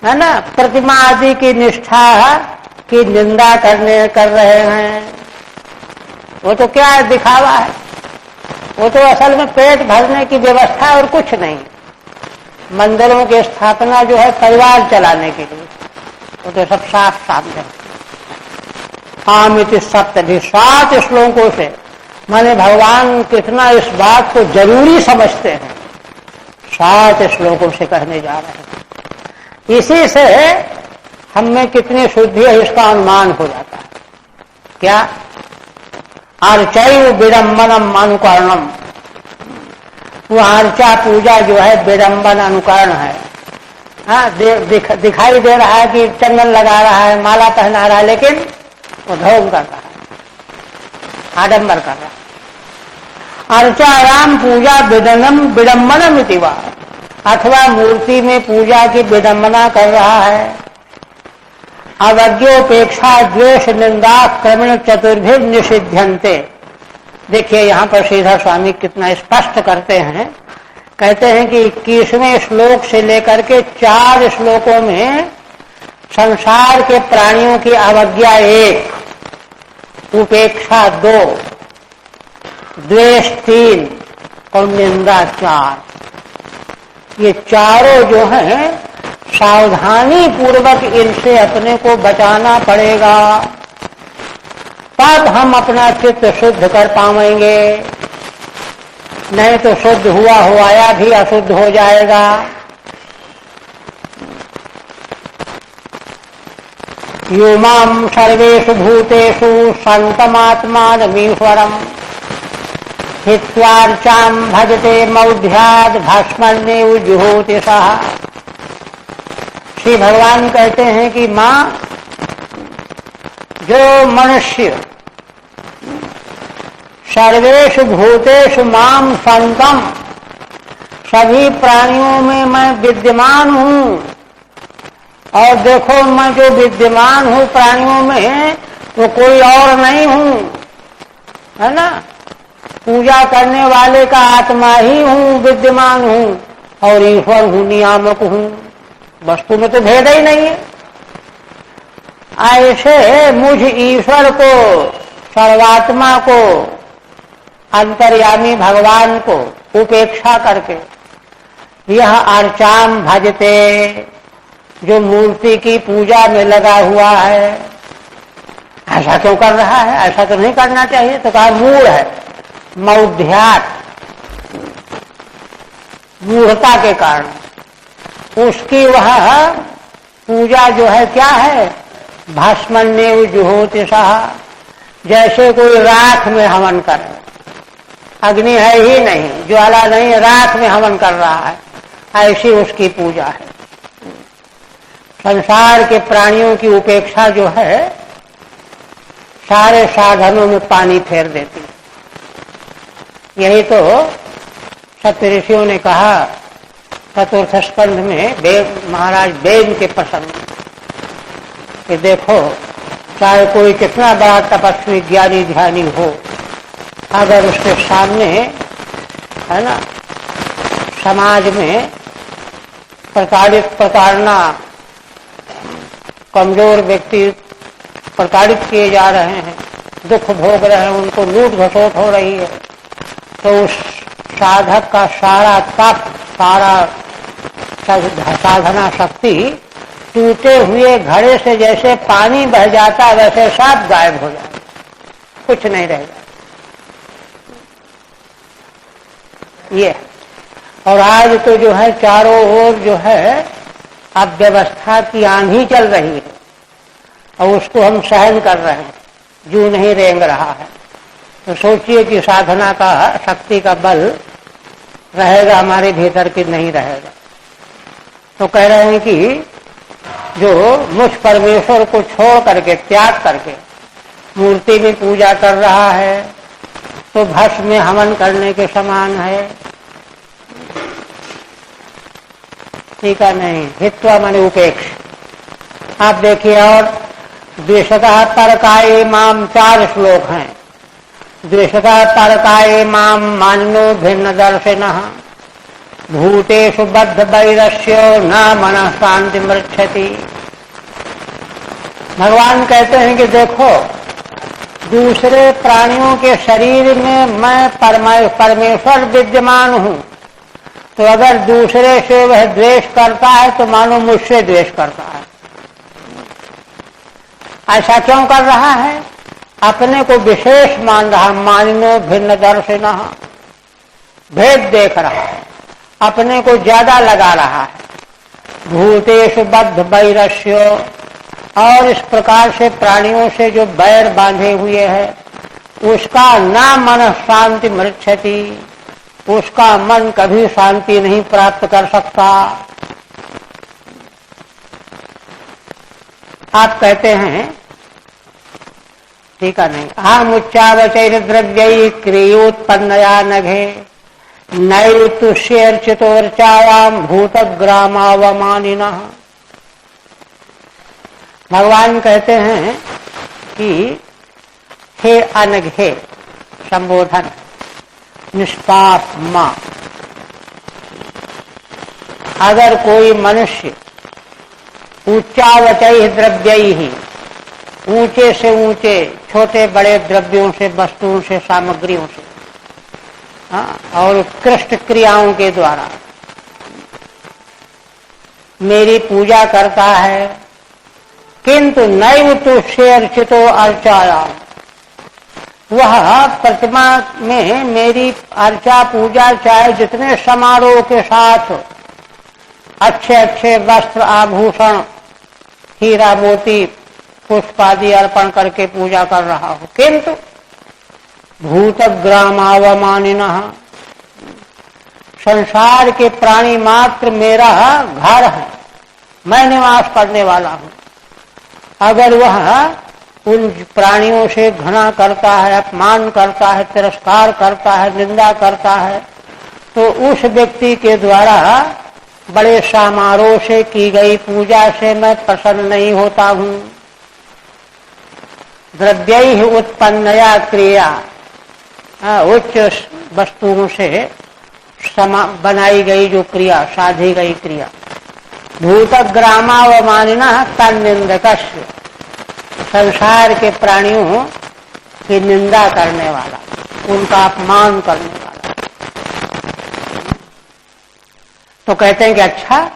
है ना, प्रतिमा आदि की निष्ठा की निंदा कर रहे हैं। वो तो क्या है, दिखावा है। वो तो असल में पेट भरने की व्यवस्था और कुछ नहीं। मंदिरों की स्थापना जो है परिवार चलाने के लिए, वो तो सब साफ सामने। आमिति सप्तधि 7 श्लोकों से माने भगवान कितना इस बात को जरूरी समझते हैं, 7 श्लोकों से कहने जा रहे हैं। इसी से हम में कितनी शुद्धि है इसका अनुमान हो जाता है। क्या? अर्चैव विडम्बनम अनुकरणम। वो अर्चा पूजा जो है विडम्बन अनुकरण है। हाँ, दिखाई दे रहा है कि चंदन लगा रहा है, माला पहना रहा है, लेकिन वो ढोंग कर रहा है, आडंबर कर रहा है। अर्चायाम पूजा विडम्बनम इतिवा, अथवा मूर्ति में पूजा की विडंबना कर रहा है। अवज्ञोपेक्षा द्वेष निंदा क्रमण चतुर्भिर निषिध्यन्ते। देखिए यहां पर श्रीधर स्वामी कितना स्पष्ट करते हैं। कहते हैं कि 21वें श्लोक से लेकर के 4 श्लोकों में संसार के प्राणियों की अवज्ञा 1, उपेक्षा 2, द्वेष 3 और निंदा 4। ये चारों जो हैं सावधानी पूर्वक इनसे अपने को बचाना पड़ेगा, तब हम अपना चित्त शुद्ध कर पाएंगे। नहीं तो शुद्ध हुआ हुआया भी अशुद्ध हो जाएगा। युमाम सर्वेषु भूतेषु संतमात्मानमीश्वरम् हित्वार्चाम भजते मौढ्याद भस्मन्नेव जुहोति सः। श्री भगवान कहते हैं कि मां, जो मनुष्य सर्वेषु भूतेषु माम संतम, सभी प्राणियों में मैं विद्यमान हूं, और देखो मैं जो विद्यमान हूं प्राणियों में वो कोई और नहीं हूं, है ना। पूजा करने वाले का आत्मा ही हूं, विद्यमान हूं, और ईश्वर हूं, नियामक हूं। वस्तु में तो भेद ही नहीं है। ऐसे मुझ ईश्वर को, सर्वात्मा को, अंतर्यामी भगवान को उपेक्षा करके यह अर्चाम भजते, जो मूर्ति की पूजा में लगा हुआ है, ऐसा क्यों कर रहा है? ऐसा तो नहीं करना चाहिए। तो कहा मूढ़ है, मौढ़्यात, मूढ़ता के कारण उसकी वह पूजा जो है क्या है, भस्मन्नेव जुहोति सः, जैसे कोई राख में हवन करे। अग्नि है ही नहीं, ज्वाला नहीं, राख में हवन कर रहा है, ऐसी उसकी पूजा है। संसार के प्राणियों की उपेक्षा जो है सारे साधनों में पानी फेर देती है। यही तो सप्त ऋषियों ने कहा चतुर्थ स्कंध में, महाराज बेन के प्रसंग कि देखो, चाहे कोई कितना बड़ा तपस्वी ज्ञानी ध्यानी हो, अगर उसके सामने, है ना, समाज में प्रताड़ना, कमजोर व्यक्ति प्रताड़ित किए जा रहे हैं, दुख भोग रहे हैं, उनको लूट घसोट हो रही है, तो उस साधक का सारा तप, सारा साधना शक्ति टूटे हुए घड़े से जैसे पानी बह जाता वैसे सब गायब हो जाए, कुछ नहीं रहेगा। ये और आज तो जो है चारों ओर जो है अब व्यवस्था की आंधी चल रही है, और उसको हम सहन कर रहे हैं, जू नहीं रेंग रहा है। तो सोचिए कि साधना का, शक्ति का बल रहेगा हमारे भीतर कि नहीं रहेगा। तो कह रहे हैं कि जो मुझ परमेश्वर को छोड़ करके, त्याग करके मूर्ति में पूजा कर रहा है, तो भस्म में हवन करने के समान है। ठीक है, नहीं, हित्वा माने उपेक्ष। आप देखिए, और द्वेषतः तरकाये माम 4 श्लोक हैं। द्वेषतः तरकाये माम मान्यो भिन्न दर्शिनः भूतेषु बद्ध वैरस्यो न मनः शांति मृच्छति। भगवान कहते हैं कि देखो, दूसरे प्राणियों के शरीर में मैं परमेश्वर विद्यमान हूं, तो अगर दूसरे से वह द्वेष करता है तो मानो मुझसे द्वेष करता है। ऐसा क्यों कर रहा है? अपने को विशेष मान रहा, मानिनो भिन्न दर्शिनः, भेद देख रहा है, अपने को ज्यादा लगा रहा है। भूतेषु बद्ध वैरस्यो, और इस प्रकार से प्राणियों से जो बैर बांधे हुए है उसका ना मन शांति मृच्छति, उसका मन कभी शांति नहीं प्राप्त कर सकता। आप कहते हैं, ठीक है, नहीं, अहम उच्चावचैर द्रव्यै क्रियोत्पन्नया नघे नैव तुष्यर्चितोर्चायाम भूतग्रामावमानिनः। भगवान कहते हैं कि हे अनघे, संबोधन निष्पाप मां, अगर कोई मनुष्य उच्चावचैः द्रव्यैः, ऊंचे से ऊंचे छोटे बड़े द्रव्यों से, वस्तुओं से, सामग्रियों से, और उत्कृष्ट क्रियाओं के द्वारा मेरी पूजा करता है, किंतु नैव तुष्य अर्चितो अर्चाया, वह प्रतिमा में मेरी अर्चा पूजा चाहे जितने समारोह के साथ अच्छे अच्छे वस्त्र आभूषण हीरा मोती पुष्प आदि अर्पण करके पूजा कर रहा हो, किंतु भूतग्रामावमानिनः, संसार के प्राणी मात्र मेरा घर है, मैं निवास करने वाला हूं। अगर वह उन प्राणियों से घृणा करता है, अपमान करता है, तिरस्कार करता है, निंदा करता है, तो उस व्यक्ति के द्वारा बड़े समारोह से की गई पूजा से मैं प्रसन्न नहीं होता हूं। द्रव्यैः उत्पन्नया क्रिया, उच्च वस्तुओं से बनाई गई जो क्रिया, साधी गई क्रिया, भूतग्रामावमानिनः तन्निंदकस्य, संसार के प्राणियों की निंदा करने वाला, उनका अपमान करने वाला। तो कहते हैं कि अच्छा,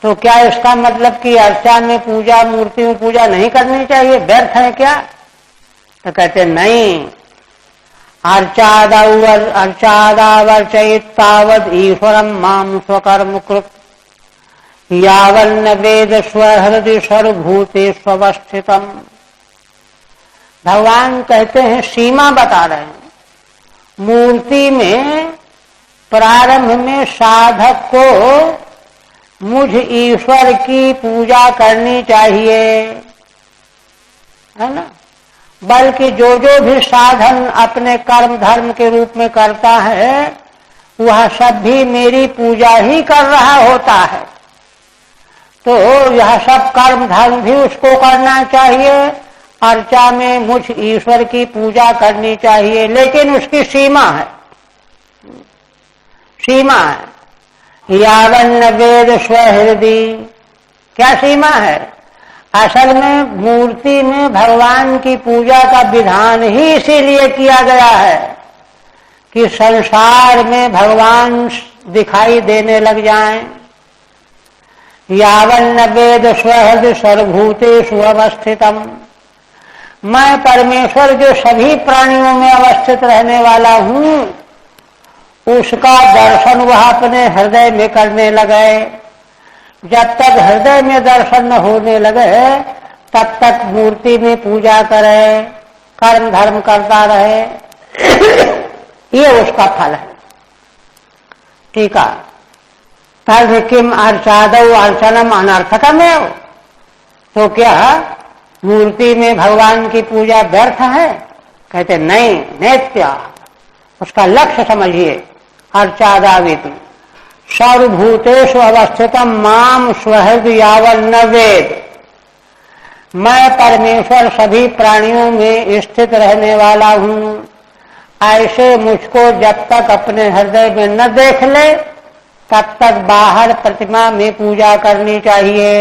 तो क्या इसका मतलब कि अर्चा में पूजा, मूर्ति में पूजा नहीं करनी चाहिए, व्यर्थ है क्या? तो कहते नहीं, अर्चादावर्चयित तावद ईश्वरम माम स्वकर्म कृत यावन्न वेद स्वहृदय सर्वभूते स्वस्थितम। भगवान कहते हैं, सीमा बता रहे हैं, मूर्ति में प्रारंभ में साधक को मुझ ईश्वर की पूजा करनी चाहिए, है ना, बल्कि जो जो भी साधन अपने कर्म धर्म के रूप में करता है वह सब भी मेरी पूजा ही कर रहा होता है। तो यह सब कर्म धर्म भी उसको करना चाहिए, अर्चा में मुझ ईश्वर की पूजा करनी चाहिए, लेकिन उसकी सीमा है, सीमा है। यावन्न वेद स्वहृदय, क्या सीमा है? असल में मूर्ति में भगवान की पूजा का विधान ही इसीलिए किया गया है कि संसार में भगवान दिखाई देने लग जाएं। यावन्न वेद स्वहृदय सर्वभूतेषु अवस्थितम, मैं परमेश्वर जो सभी प्राणियों में अवस्थित रहने वाला हूं, उसका दर्शन वह अपने हृदय में करने लगे। जब तक हृदय में दर्शन न होने लगे तब तक मूर्ति में पूजा करे, कर्म धर्म करता रहे, ये उसका फल है। ठीक है, तद किम अर्चादौ अर्चनम अनर्थकमेव, तो क्या मूर्ति में भगवान की पूजा व्यर्थ है? कहते नहीं, नेत्या, उसका लक्ष्य समझिए। अर्चादाविति सर्वभूतेषु अवस्थितम माम स्वहृदय यावन्न वेद, मैं परमेश्वर सभी प्राणियों में स्थित रहने वाला हूं, ऐसे मुझको जब तक अपने हृदय में न देख ले तब तक बाहर प्रतिमा में पूजा करनी चाहिए।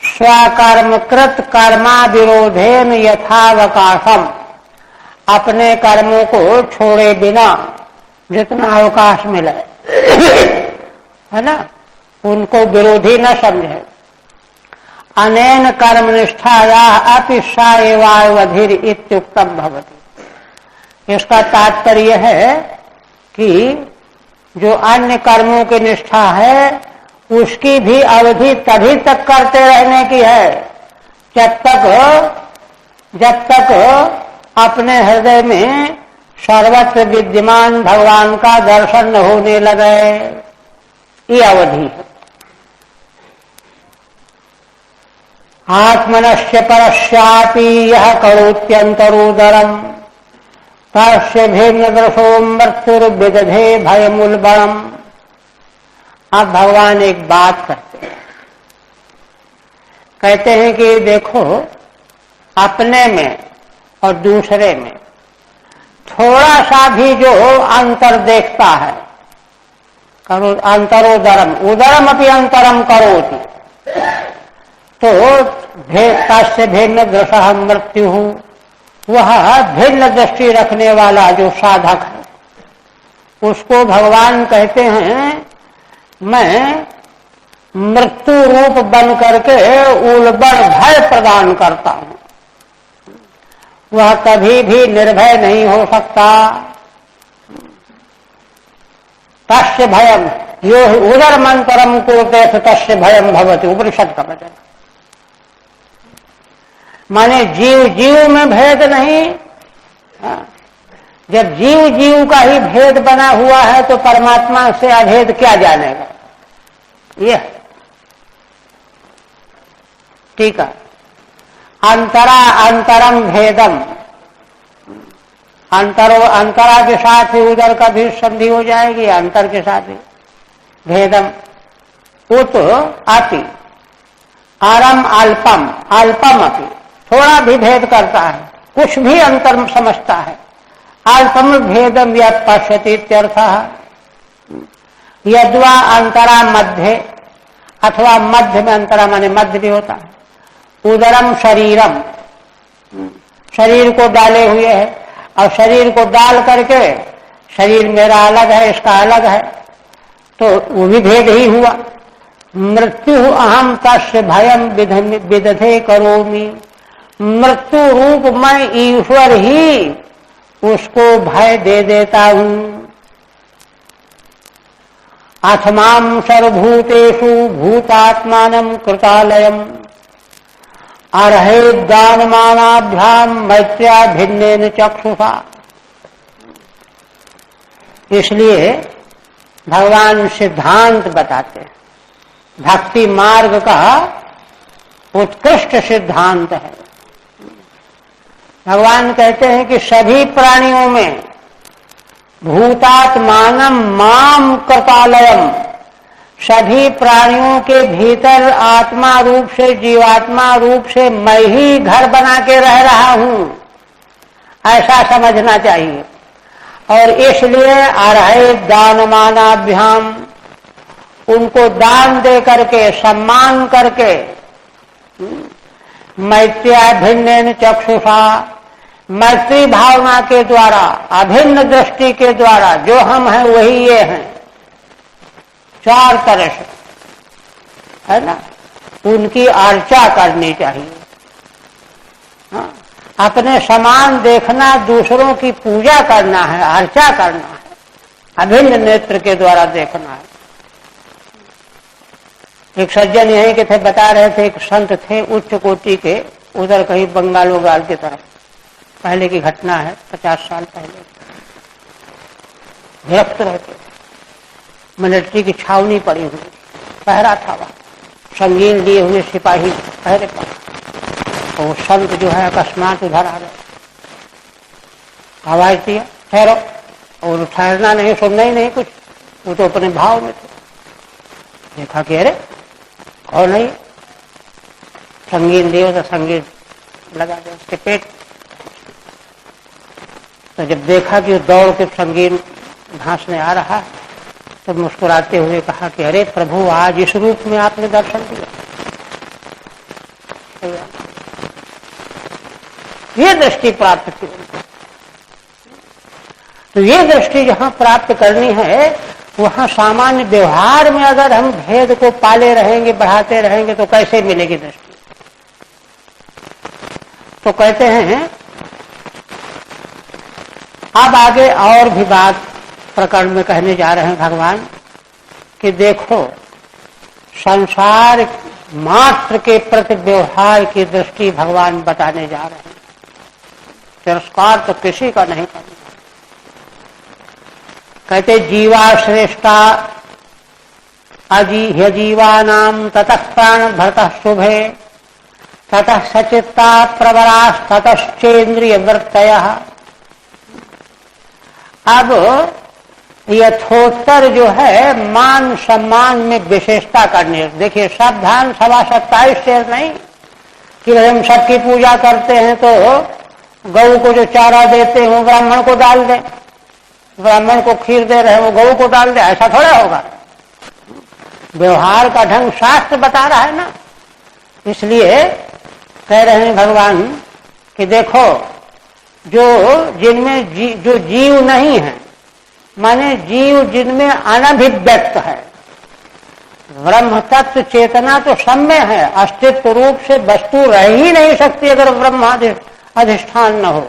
स्वकर्मकृत कर्मा विरोधेन यथावकाशम, अपने कर्मों को छोड़े बिना जितना अवकाश मिले है ना, उनको विरोधी न समझे। अनेन कर्म निष्ठाया अपि सा एवावधिर इत्युक्तम भवति। इसका तात्पर्य है कि जो अन्य कर्मों की निष्ठा है उसकी भी अवधि तभी तक करते रहने की है जब तक अपने हृदय में सर्वत्र विद्यमान भगवान का दर्शन न होने लगे। ये अवधि है। आत्मनस्य परस्यापि यह करोत्यंतरोदरम तस्य भिन्न दृशो मृत्युर्विदधे भयमुल्बणम। अब भगवान एक बात कहते हैं कि देखो, अपने में और दूसरे में थोड़ा सा भी जो अंतर देखता है, करो अंतरोदरम, उदरम अपि अंतरम करोति, तो तस्य भिन्न दृशः मृत्यु, वह भिन्न दृष्टि रखने वाला जो साधक है उसको भगवान कहते हैं मैं मृत्यु रूप बन करके उल्बण भय प्रदान करता हूं। वह कभी भी निर्भय नहीं हो सकता। तस्य भयम यो उदरमंतरम कुरुते तस्य भयम भवति, उपनिषद का वचन। माने जीव जीव में भेद नहीं। जब जीव जीव का ही भेद बना हुआ है तो परमात्मा से अभेद क्या जानेगा। यह ठीक है। अंतरा अंतरम भेदम, अंतरा के साथ ही उदर का भी संधि हो जाएगी, अंतर के साथ ही भेदम। उत अति आरम अल्पम, अल्पम अपि, थोड़ा भी भेद करता है, कुछ भी अंतर समझता है। अल्पम भेदम यद पश्यति इत्यर्थः। यद्वा अंतरा मध्य, अथवा मध्य में अंतरा माने मध्य भी होता है। उदरम शरीरम, शरीर को डाले हुए है, और शरीर को डाल करके शरीर मेरा अलग है इसका अलग है, तो वो भी भेद ही हुआ। मृत्यु अहम तस्य भयम विदधे करोमि, मृत्यु रूप मैं ईश्वर ही उसको भय दे देता हूं। अथमाम सर्वभूतेषु भूतात्मानं कृतालयम अर्हे दानमानाभ्याम मैत्र्या भिन्नेन चक्षुषा। इसलिए भगवान सिद्धांत बताते हैं, भक्ति मार्ग का उत्कृष्ट सिद्धांत है। भगवान कहते हैं कि सभी प्राणियों में भूतात्मानम माम कृतालयम, सभी प्राणियों के भीतर आत्मा रूप से, जीवात्मा रूप से मैं ही घर बना के रह रहा हूं, ऐसा समझना चाहिए। और इसलिए अर्हे दानमानाभ्याम, उनको दान दे करके, सम्मान करके, मैत्र्या भिन्नेन चक्षुषा, मैत्री भावना के द्वारा, अभिन्न दृष्टि के द्वारा, जो हम हैं वही ये हैं, चार तरह से, है ना, उनकी अर्चा करनी चाहिए। हाँ? अपने समान देखना, दूसरों की पूजा करना है, अर्चा करना है, अभिन्न नेत्र के द्वारा देखना है। एक सज्जन यहीं के थे, बता रहे थे, एक संत थे उच्च कोटि के, उधर कहीं बंगाल वंगाल की तरफ, पहले की घटना है, 50 साल पहले। गिरफ्त रहते, मिलिट्री की छावनी पड़ी हुई, पहरा था वहां, संगीन लिए हुए सिपाही पहरे पर, तो वो संत जो है अकस्मात उधर आ गए, आवाज दिया ठहरो, और ठहरना नहीं, सुनना ही नहीं कुछ, वो तो अपने भाव में थे। देखा कि अरे और नहीं, संगीन दियो तो संगीन लगा दे उसके पेट। तो जब देखा कि दौड़ के संगीन घासने आ रहा है, तो मुस्कुराते हुए कहा कि अरे प्रभु, आज इस रूप में आपने दर्शन दिया। ये दृष्टि प्राप्त की। तो ये दृष्टि जहां प्राप्त करनी है, वहां सामान्य व्यवहार में अगर हम भेद को पाले रहेंगे, बढ़ाते रहेंगे, तो कैसे मिलेगी दृष्टि? तो कहते हैं अब आगे और भी बात प्रकरण में कहने जा रहे हैं भगवान कि देखो, संसार मात्र के प्रति व्यवहार की दृष्टि भगवान बताने जा रहे हैं। तिरस्कार तो किसी का नहीं करना। कहते जीवा श्रेष्ठा ह्यजीवानां ततः प्राण भरतः शुभे ततः सचित्ता प्रवरास्ततश्चेन्द्रिय वृत्तयः। अब यथोत्तर जो है मान सम्मान में विशेषता करनी। देखिए, सावधान 27 शेर नहीं कि हम सबकी पूजा करते हैं तो गऊ को जो चारा देते हैं वो ब्राह्मण को डाल दें, ब्राह्मण को खीर दे रहे हैं वो गऊ को डाल दे, ऐसा थोड़ा होगा। व्यवहार का ढंग शास्त्र बता रहा है ना। इसलिए कह रहे हैं भगवान कि देखो, जो जिनमें जो जीव नहीं है, माने जीव जिनमें अनभिव्यक्त है, ब्रह्म तत्व चेतना तो सब में है, अस्तित्व रूप से वस्तु रह ही नहीं सकती अगर ब्रह्म अधिष्ठान न हो।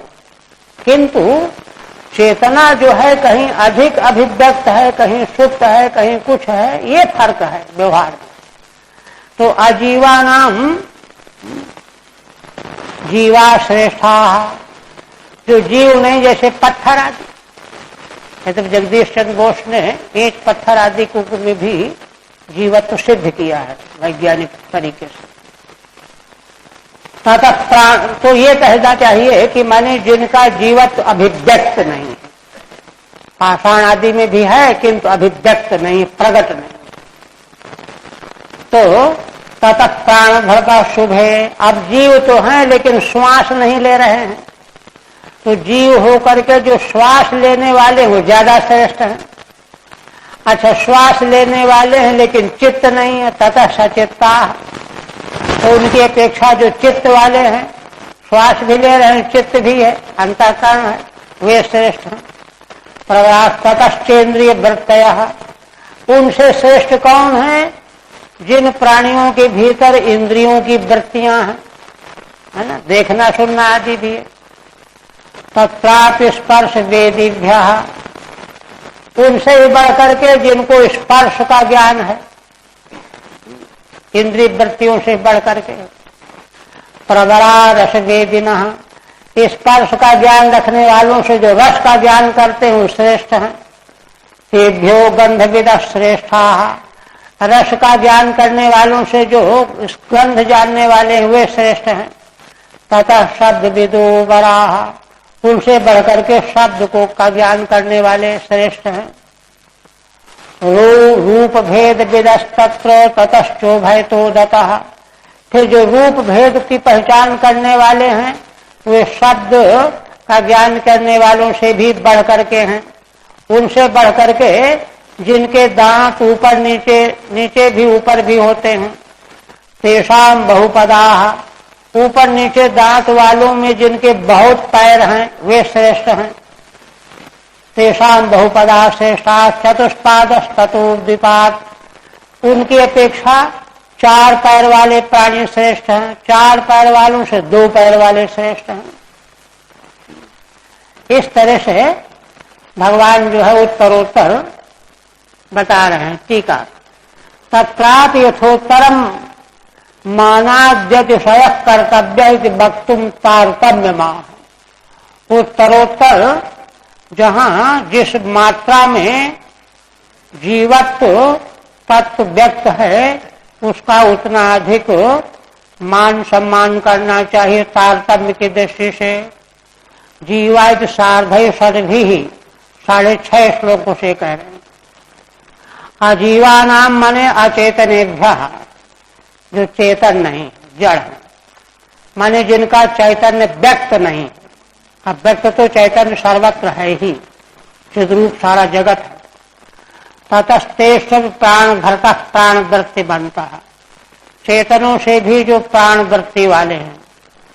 किंतु चेतना जो है कहीं अधिक अभिव्यक्त है, कहीं सुप्त है, कहीं कुछ है, ये फर्क है व्यवहार में। तो अजीवानाम जीवा श्रेष्ठा, जो जीव नहीं, जैसे पत्थर आदि। तो जगदीश चंद्र बोस ने ईंट पत्थर आदि को में भी जीवत्व सिद्ध किया है वैज्ञानिक तरीके से। तथा प्राण, तो ये कहना चाहिए कि माने जिनका जीवत्व अभिव्यक्त नहीं है, पाषाण आदि में भी है किंतु अभिव्यक्त नहीं, प्रकट नहीं। तो ततः प्राण भरता शुभ है। अब जीव तो हैं लेकिन श्वास नहीं ले रहे हैं, तो जीव होकर के जो श्वास लेने वाले वो ज्यादा श्रेष्ठ हैं। अच्छा, श्वास लेने वाले हैं लेकिन चित्त नहीं है, ततः सचित्ता, तो उनकी अपेक्षा जो चित्त वाले हैं, श्वास भी ले रहे हैं, चित्त भी है, अंतःकरण है, वे श्रेष्ठ हैं। प्रवास ततश्चेन्द्रिय वृत्तयः, उनसे श्रेष्ठ कौन है? जिन प्राणियों के भीतर इंद्रियों की वृत्तियां हैं, है ना, देखना सुनना आदि भी है। तत्रापि स्पर्श वेदिभ्यः, उनसे भी बढ़ करके जिनको स्पर्श का ज्ञान है, इंद्रिय वृत्तियों से बढ़ करके। प्रवरा रस वेदिनः, स्पर्श का ज्ञान रखने वालों से जो रस का ज्ञान करते हैं वो श्रेष्ठ हैं। तेभ्यो गंधविदः श्रेष्ठाः, रस का ज्ञान करने वालों से जो गंध जानने वाले हैं वे श्रेष्ठ हैं। ततः शब्द विदो वराः, उनसे बढ़कर के शब्द को का ज्ञान करने वाले श्रेष्ठ हैं। रूप भेद विदस्तत्र ततश्चोभयतोदतः, फिर जो रूप भेद की पहचान करने वाले हैं वे शब्द का ज्ञान करने वालों से भी बढ़ करके हैं। उनसे बढ़ करके जिनके दांत ऊपर नीचे, नीचे भी ऊपर भी होते हैं। तेषाम बहुपदाः, ऊपर नीचे दांत वालों में जिनके बहुत पैर हैं वे श्रेष्ठ हैं। तेषाम बहुपदा श्रेष्ठा चतुष्पादस्ततो द्विपाद, उनकी अपेक्षा 4 पैर वाले प्राणी श्रेष्ठ हैं, 4 पैर वालों से 2 पैर वाले श्रेष्ठ हैं। इस तरह से भगवान जो है उत्तरोत्तर बता रहे हैं। टीका, तत्रापि यथोत्तरम मानाद्यतिशय कर्तव्य वक्तुम तारतम्यमाह, उत्तरोत्तर जहां जिस मात्रा में जीवत्व तत्व व्यक्त है उसका उतना अधिक मान सम्मान करना चाहिए तारतम्य की दृष्टि से। जीवाद सार्धय सदभि 6.5 श्लोकों से कह रहे हैं। अजीवानाम माने अचेतनेभ्यः, जो चेतन नहीं, जड़ है, माने जिनका चैतन्य व्यक्त नहीं। अब व्यक्त तो चैतन्य सर्वत्र है ही, चिद्रूप सारा जगत है। ततस्तेष प्राण भरता प्राण वृत्ति बनता है। चेतनों से भी जो प्राण वृत्ति वाले हैं,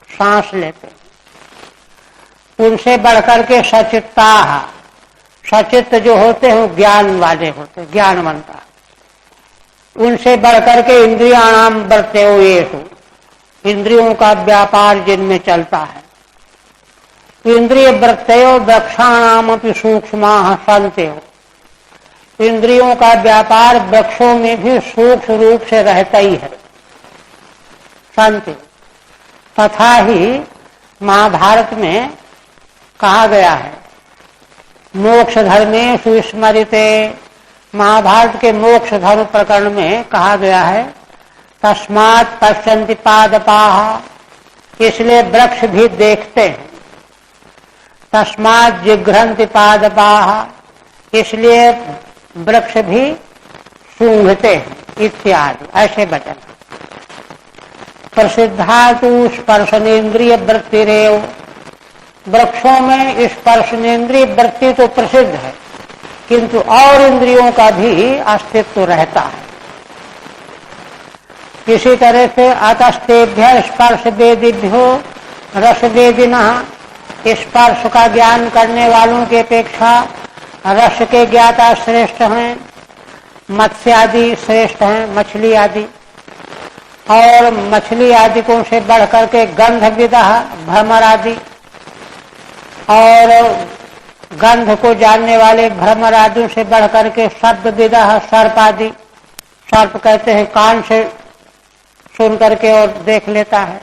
सांस लेते हैं, उनसे बढ़कर के सचित्ता, सचित्त जो होते हैं ज्ञान वाले होते, ज्ञान बनता। उनसे बढ़कर के इंद्रियाणाम वर्त्यो येषु, इंद्रियों का व्यापार जिनमें चलता है। इंद्रिय वृत्तयो वृक्षाणाम अपि सूक्ष्माः सन्त्यः, इंद्रियों का व्यापार वृक्षों में भी सूक्ष्म रूप से रहता ही है, शांति। तथा ही महाभारत में कहा गया है, मोक्ष धर्मेषु स्मरिते, महाभारत के मोक्ष धर्म प्रकरण में कहा गया है, तस्मात् पश्यन्ति पादपाः, इसलिए वृक्ष भी देखते हैं। तस्मात् जिघ्रन्ति पादपाः, इसलिए वृक्ष भी सूंघते हैं, इत्यादि ऐसे वचन। प्रसिद्धा तु स्पर्शनेन्द्रिय वृत्तिरेव, वृक्षों में स्पर्शनेन्द्रिय वृत्ति तो प्रसिद्ध है, किंतु और इंद्रियों का भी अस्तित्व रहता है। इसी तरह से अतस्तेभ्य स्पर्श वेदिभ्यो रस वेदिनः, स्पर्श का ज्ञान करने वालों की अपेक्षा रस के ज्ञाता श्रेष्ठ हैं, मत्स्य आदि श्रेष्ठ हैं, मछली आदि, और मछली आदि को से बढ़कर के गंध विदः भ्रमर आदि, और गंध को जानने वाले भ्रमर आदि से बढ़कर के शब्द विदः सर्प आदि, सर्प कहते हैं कान से सुन करके और देख लेता है।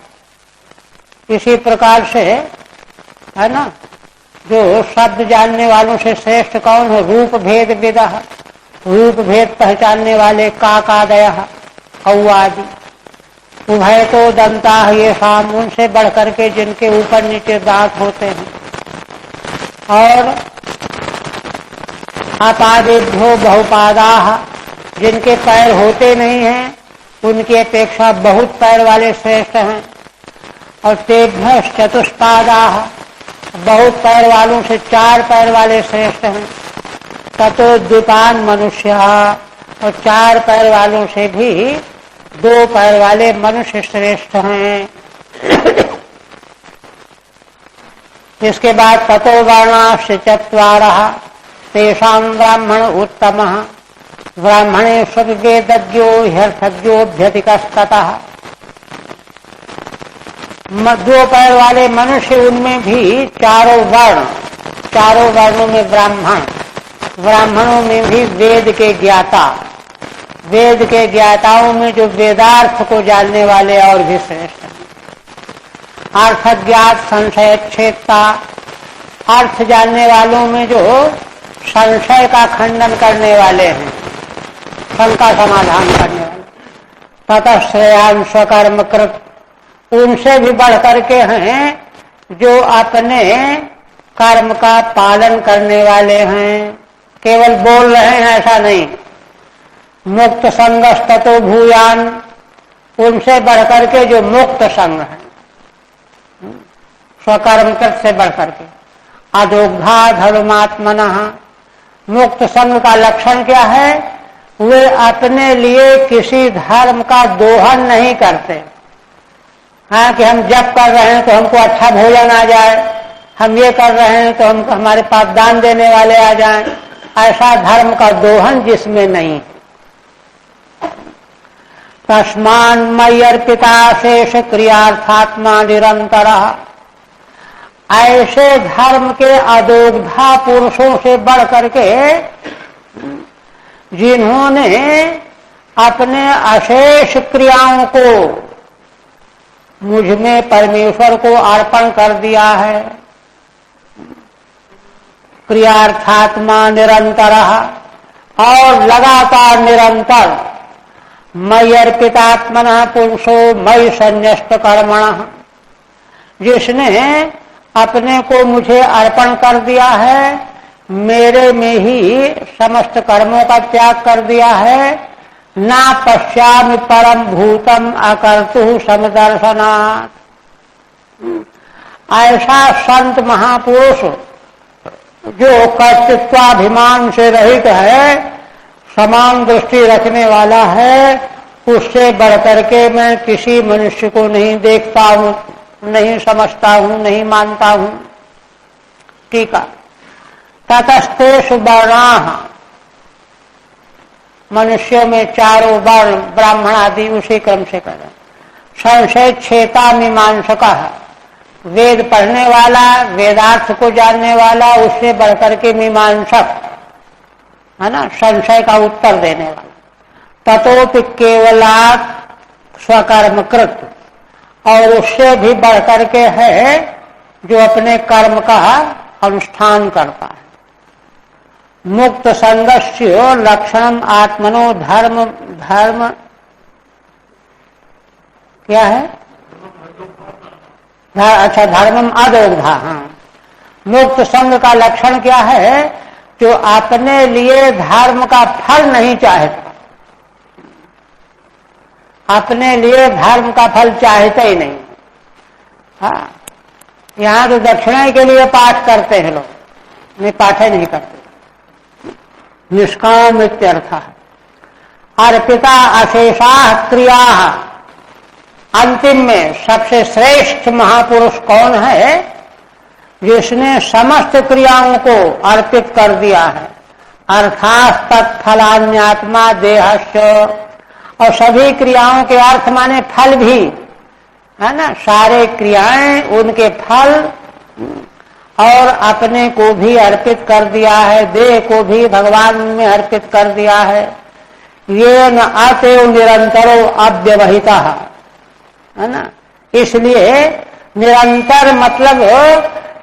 इसी प्रकार से है ना, जो शब्द जानने वालों से श्रेष्ठ कौन है, रूप भेद विदः, रूप भेद पहचानने वाले काकादयः कौआ आदि, उभय तो दंता ये शाम, उनसे बढ़कर के जिनके ऊपर नीचे दांत होते हैं, और अपादेभ्यो बहुपादाः, जिनके पैर होते नहीं हैं उनकी अपेक्षा बहुत पैर वाले श्रेष्ठ हैं, और तेभ्य चतुष्पादाः, बहुत पैर वालों से 4 पैर वाले श्रेष्ठ हैं। ततो द्विपान मनुष्य, और 4 पैर वालों से भी 2 पैर वाले मनुष्य श्रेष्ठ हैं। इसके बाद ततो वर्णाश्च चत्वारः तेषां ब्राह्मण उत्तमः, ब्राह्मणेषु वेदज्ञो ह्यर्थज्ञोऽभ्यधिकस्ततः, 2 पैर वाले मनुष्य, उनमें भी 4 वर्ण, 4 वर्णों में ब्राह्मण, ब्राह्मणों में भी वेद के ज्ञाता, वेद के ज्ञाताओं में जो वेदार्थ को जानने वाले और भी श्रेष्ठ हैं। अर्थ ज्ञात संशय छेदता, अर्थ जानने वालों में जो संशय का खंडन करने वाले हैं, शंका समाधान करने वाले। ततः श्रेयान् स्वकर्म कृत, उनसे भी बढ़ करके हैं जो अपने कर्म का पालन करने वाले हैं, केवल बोल रहे हैं ऐसा नहीं। मुक्त संगस्ततो भूयान, उनसे बढ़कर के जो मुक्त संग है, स्वकर्मकृत से बढ़कर के। अदोग्धा धर्मात्मनः, मुक्त संग का लक्षण क्या है, वे अपने लिए किसी धर्म का दोहन नहीं करते। हाँ, कि हम जप कर रहे हैं तो हमको अच्छा भोजन आ जाए, हम ये कर रहे हैं तो हम हमारे पास दान देने वाले आ जाएं, ऐसा धर्म का दोहन जिसमें नहीं। तस्मान् मयि अर्पिता शेष क्रियार्थात्मा निरंतरः, ऐसे धर्म के अदोग्धा पुरुषों से बढ़ करके जिन्होंने अपने अशेष क्रियाओं को मुझ में परमेश्वर को अर्पण कर दिया है। क्रियार्थात्मा निरंतरः, और लगातार निरंतर। मयि अर्पितात्मनः पुरुषो मयि संन्यस्त कर्मणः, जिसने अपने को मुझे अर्पण कर दिया है, मेरे में ही समस्त कर्मों का त्याग कर दिया है। ना पश्यामि परम भूतम अकर्तुः समदर्शनात्, ऐसा संत महापुरुष जो कर्तृत्वाभिमान से रहित है, समान दृष्टि रखने वाला है, उससे बढ़कर के मैं किसी मनुष्य को नहीं देखता हूं, नहीं समझता हूं, नहीं मानता हूं। ठीक है। ततस्तेषु वर्णाः, मनुष्यों में चारों वर्ण, ब्राह्मण आदि उसी क्रम से करें। संशय छेता मीमांसकः, वेद पढ़ने वाला, वेदार्थ को जानने वाला, उससे बढ़कर के मीमांसक है ना, संशय का उत्तर देने वाला। ततोपि केवलात् स्वकर्मकृत, और उससे भी बढ़कर के है जो अपने कर्म का अनुष्ठान करता है। मुक्त संगस्य लक्षणम आत्मनो धर्म, धर्म क्या है? अच्छा, धर्मम अदोग्धा। हाँ, मुक्त संग का लक्षण क्या है? जो अपने लिए धर्म का फल नहीं चाहता, अपने लिए धर्म का फल चाहते ही नहीं। हाँ, यहां तो दक्षिणा के लिए पाठ करते हैं लोग, नहीं पाठ ही नहीं करते। निष्काम इत्यर्थ है। अर्पिता अशेषा क्रिया, अंतिम में सबसे श्रेष्ठ महापुरुष कौन है? जिसने समस्त क्रियाओं को अर्पित कर दिया है। अर्थात तत्फलान्यात्मा देहस्य, और सभी क्रियाओं के अर्थ माने फल भी है ना, सारे क्रियाएं उनके फल, और अपने को भी अर्पित कर दिया है, देह को भी भगवान में अर्पित कर दिया है। ये न अतएव निरंतरो अव्यवहिता है ना, इसलिए निरंतर मतलब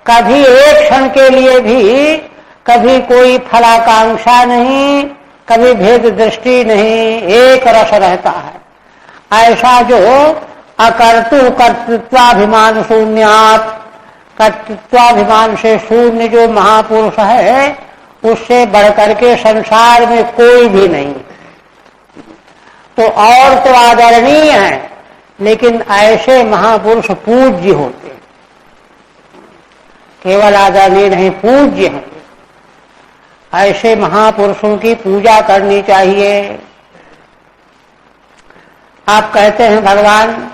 कभी एक क्षण के लिए भी कभी कोई फलाकांक्षा नहीं, कभी भेद दृष्टि नहीं, एक रस रहता है। ऐसा जो अकर्तु कर्तृत्वाभिमान शून्यात्, कर्तृत्वाभिमान से शून्य जो महापुरुष है, उससे बढ़कर के संसार में कोई भी नहीं। तो और तो आदरणीय है, लेकिन ऐसे महापुरुष पूज्य होते, केवल आदरणीय नहीं, पूज्य हैं। ऐसे महापुरुषों की पूजा करनी चाहिए। आप कहते हैं भगवान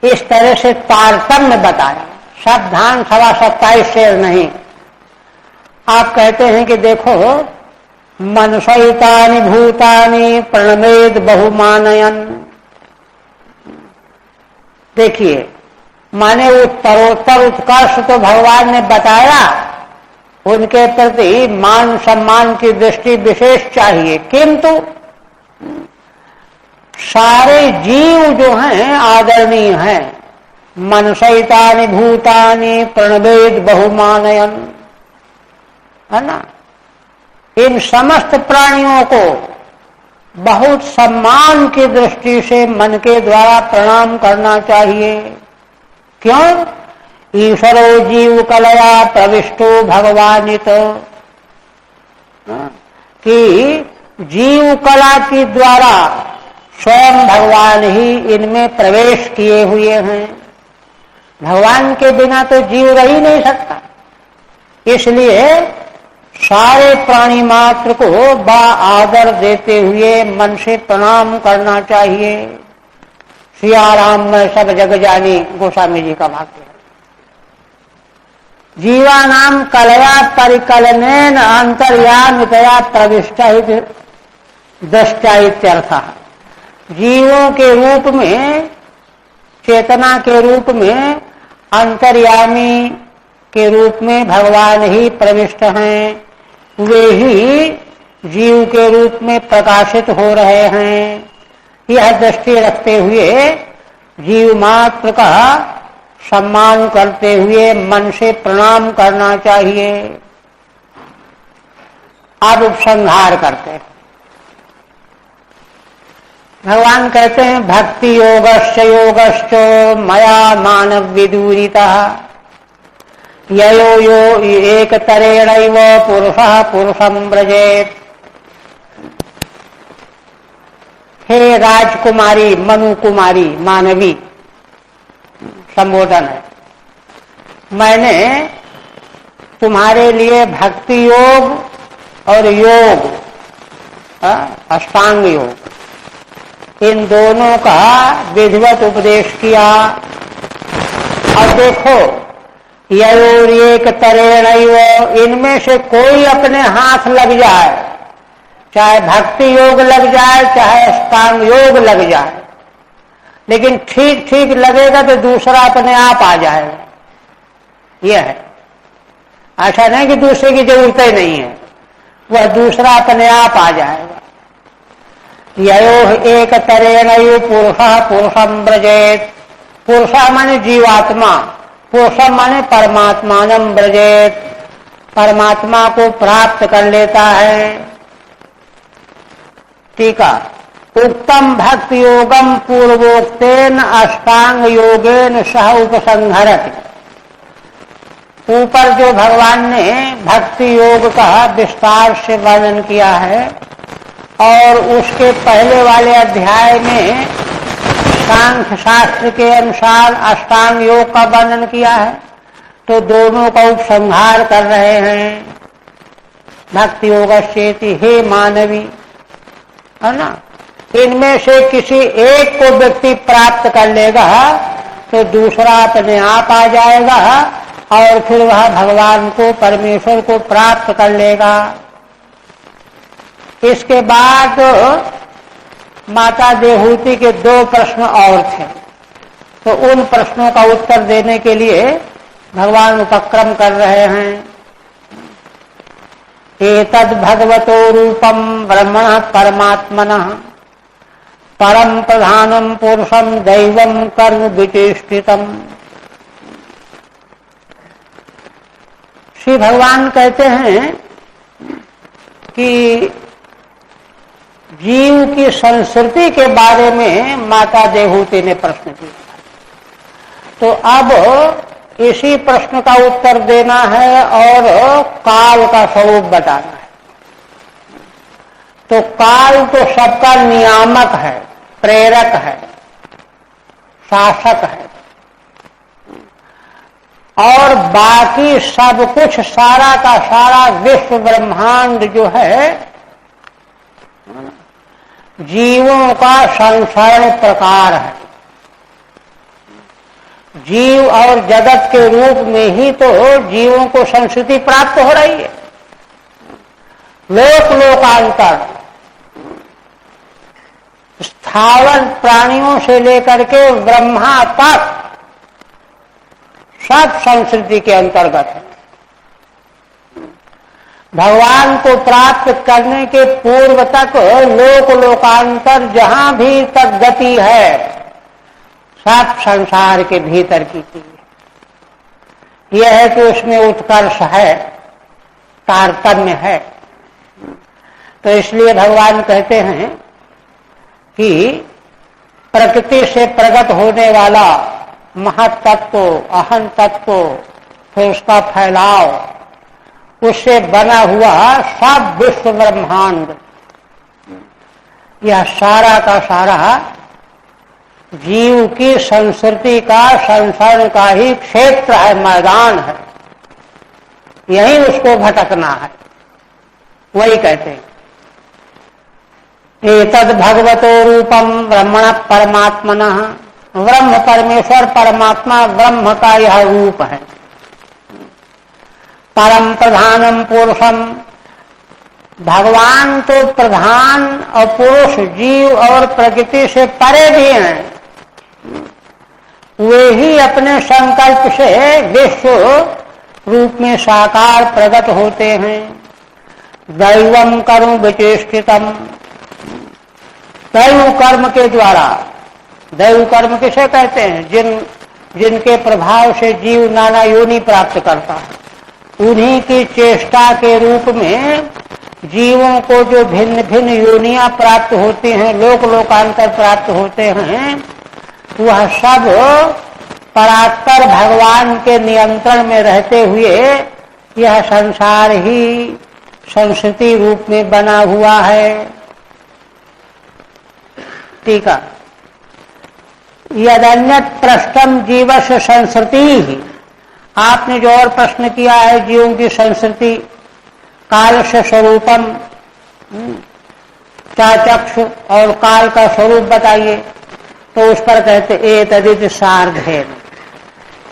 इस तरह से तारतम्य बताया, सावधान 27 शेर नहीं। आप कहते हैं कि देखो, मनसहितानि भूतानि प्रणमेद बहुमानयन। देखिए, माने उत्तरोत्तर उत्कर्ष तो भगवान ने बताया, उनके प्रति मान सम्मान की दृष्टि विशेष चाहिए, किंतु सारे जीव जो हैं आदरणीय हैं। मनसहितानि भूतानि प्रणवेद बहुमानयन, है ना, इन समस्त प्राणियों को बहुत सम्मान की दृष्टि से मन के द्वारा प्रणाम करना चाहिए। क्यों? ईश्वरो जीव कलया प्रविष्टो भगवानित, कि जीव कला के द्वारा स्वयं भगवान ही इनमें प्रवेश किए हुए हैं। भगवान के बिना तो जीव रह ही नहीं सकता। इसलिए सारे प्राणी मात्र को बा आदर देते हुए मन से प्रणाम करना चाहिए। सियाराम में सब जग जानी, गोस्वामी जी का वाक्य है। जीवानाम कलया परिकलनेन अंतर्यामितया प्रविष्टा दृष्टा इत्यर्थः। जीवों के रूप में, चेतना के रूप में, अंतर्यामी के रूप में भगवान ही प्रविष्ट हैं। वे ही जीव के रूप में प्रकाशित हो रहे हैं। यह दृष्टि रखते हुए जीव मात्र का सम्मान करते हुए मन से प्रणाम करना चाहिए। अब उपसंहार करते हैं। भगवान कहते हैं भक्ति योगश्च मया मानव विदूरितः ययो यो एक तरेणैव पुरुषः पुरुषं व्रजेत। हे राजकुमारी, मनु कुमारी, मानवी संबोधन है। मैंने तुम्हारे लिए भक्ति योग और योग अष्टांग योग, इन दोनों का विधिवत उपदेश किया। अब देखो, ययोर एक तरेणैव, इनमें से कोई अपने हाथ लग जाए, चाहे भक्ति योग लग जाए चाहे अष्टांग योग लग जाए, लेकिन ठीक ठीक लगेगा तो दूसरा अपने आप आ जाएगा। यह है, ऐसा नहीं कि दूसरे की जरूरत ही नहीं है, वह दूसरा अपने आप आ जाएगा। ययोः एक तरेणैव पुरुषः पुरुषं व्रजेत, पुरुषः माने जीवात्मा, पुरुषम माने परमात्मानं व्रजेत, परमात्मा को प्राप्त कर लेता है। टीका, उत्तम भक्ति योगम पूर्वोक्तेन अष्टांग योगेन सह उपसंहरति। ऊपर जो भगवान ने भक्ति योग का विस्तार से वर्णन किया है और उसके पहले वाले अध्याय में सांख्य शास्त्र के अनुसार अष्टांग योग का वर्णन किया है, तो दोनों का उपसंहार कर रहे हैं। भक्ति योगस्येति हे मानवी, है ना, इनमें से किसी एक को व्यक्ति प्राप्त कर लेगा तो दूसरा अपने आप आ जाएगा और फिर वह भगवान को, परमेश्वर को प्राप्त कर लेगा। इसके बाद माता देहूति के 2 प्रश्न और थे, तो उन प्रश्नों का उत्तर देने के लिए भगवान उपक्रम कर रहे हैं। एतद् भगवतो रूपम ब्रह्मणः परमात्मनः परम प्रधानम पुरुषम दैवम कर्म विचेष्टितम। श्री भगवान कहते हैं कि जीव की संस्कृति के बारे में माता देहूति ने प्रश्न किया, तो अब इसी प्रश्न का उत्तर देना है और काल का स्वरूप बताना है। तो काल तो सबका नियामक है, प्रेरक है, शासक है, और बाकी सब कुछ, सारा का सारा विश्व ब्रह्मांड जो है जीवों का संसरण प्रकार है। जीव और जगत के रूप में ही तो जीवों को संस्कृति प्राप्त हो रही है। लोक लोकांतर, स्थावर प्राणियों से लेकर के ब्रह्मा तक सब संस्कृति के अंतर्गत है। भगवान को प्राप्त करने के पूर्व तक लोक लोकांतर जहां भी तक गति है सब संसार के भीतर की चीज है। यह है कि उसमें उत्कर्ष है, तारतम्य है। तो इसलिए भगवान कहते हैं कि प्रकृति से प्रकट होने वाला महत तत्व, अहं तत्व, फिर उसका फैलाव, उससे बना हुआ सब विश्व ब्रह्मांड, यह सारा का सारा जीव की संस्कृति का, संसरण का ही क्षेत्र है, मैदान है। यही उसको भटकना है। वही कहते हैं एतद् भगवतो रूपम ब्रह्मण परमात्मनः, ब्रह्म परमेश्वर परमात्मा ब्रह्म का यह रूप है। परम प्रधानम पुरुषम, भगवान तो प्रधान और पुरुष जीव और प्रकृति से परे भी हैं। वे ही अपने संकल्प से विश्व रूप में साकार प्रकट होते हैं। दैवम कर्म विचेष्टितम, दैव कर्म के द्वारा, दैव कर्म किसे कहते हैं? जिनके प्रभाव से जीव नाना योनि प्राप्त करता है, उन्हीं की चेष्टा के रूप में जीवों को जो भिन्न भिन्न योनियां प्राप्त होती हैं, लोक लोकांतर प्राप्त होते हैं, वह सब परात्पर भगवान के नियंत्रण में रहते हुए यह संसार ही संस्कृति रूप में बना हुआ है। टीका, यदन्यत पृष्ठम जीवस्य संस्कृति ही, आपने जो और प्रश्न किया है जीवों की संस्कृति, काल से स्वरूपम, चाचक्षु और काल का स्वरूप बताइए, तो उस पर कहते एतदिति सार्धेन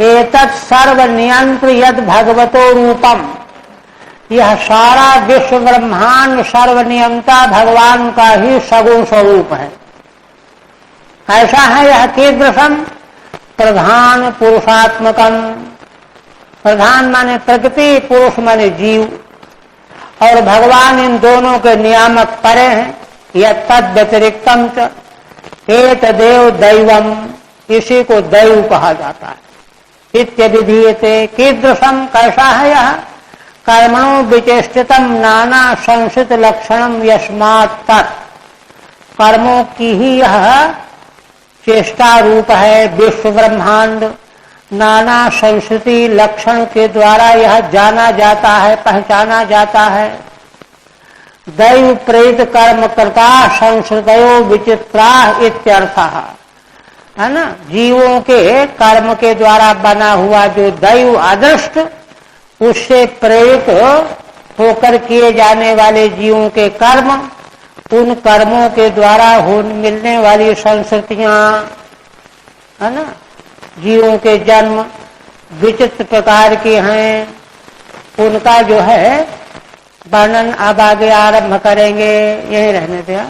एतत् सर्व नियंत्र यद भगवतो रूपम, यह सारा विश्व ब्रह्मांड सर्वनियंता भगवान का ही सगुण स्वरूप है। ऐसा है यह कीदृशम, प्रधान पुरुषात्मकम, प्रधान माने प्रकृति, पुरुष माने जीव, और भगवान इन दोनों के नियामक परे हैं। यह तद व्यतिरिक्तम च एतदेव दैवम, इसी को दैव कहा जाता है। इत्यभिधीयते कीदृशम, कैसा है यह, कर्मणो विचेष्टितम नाना संसित लक्षणम यस्मात् तत्, कर्मों की ही यह चेष्टा रूप है विश्व ब्रह्मांड, नाना संस्कृति लक्षण के द्वारा यह जाना जाता है, पहचाना जाता है। दैव प्रेत कर्म कर्ता संस्कृतयो विचित्रा इत्यर्थः, है ना। जीवों के कर्म के द्वारा बना हुआ जो दैव अदृष्ट, उससे प्रेरित होकर किए जाने वाले जीवों के कर्म, उन कर्मों के द्वारा मिलने वाली संस्कृतियां, है ना, जीवों के जन्म विचित्र प्रकार के हैं, उनका जो है वर्णन अब आगे आरंभ करेंगे। यही रहने दिया।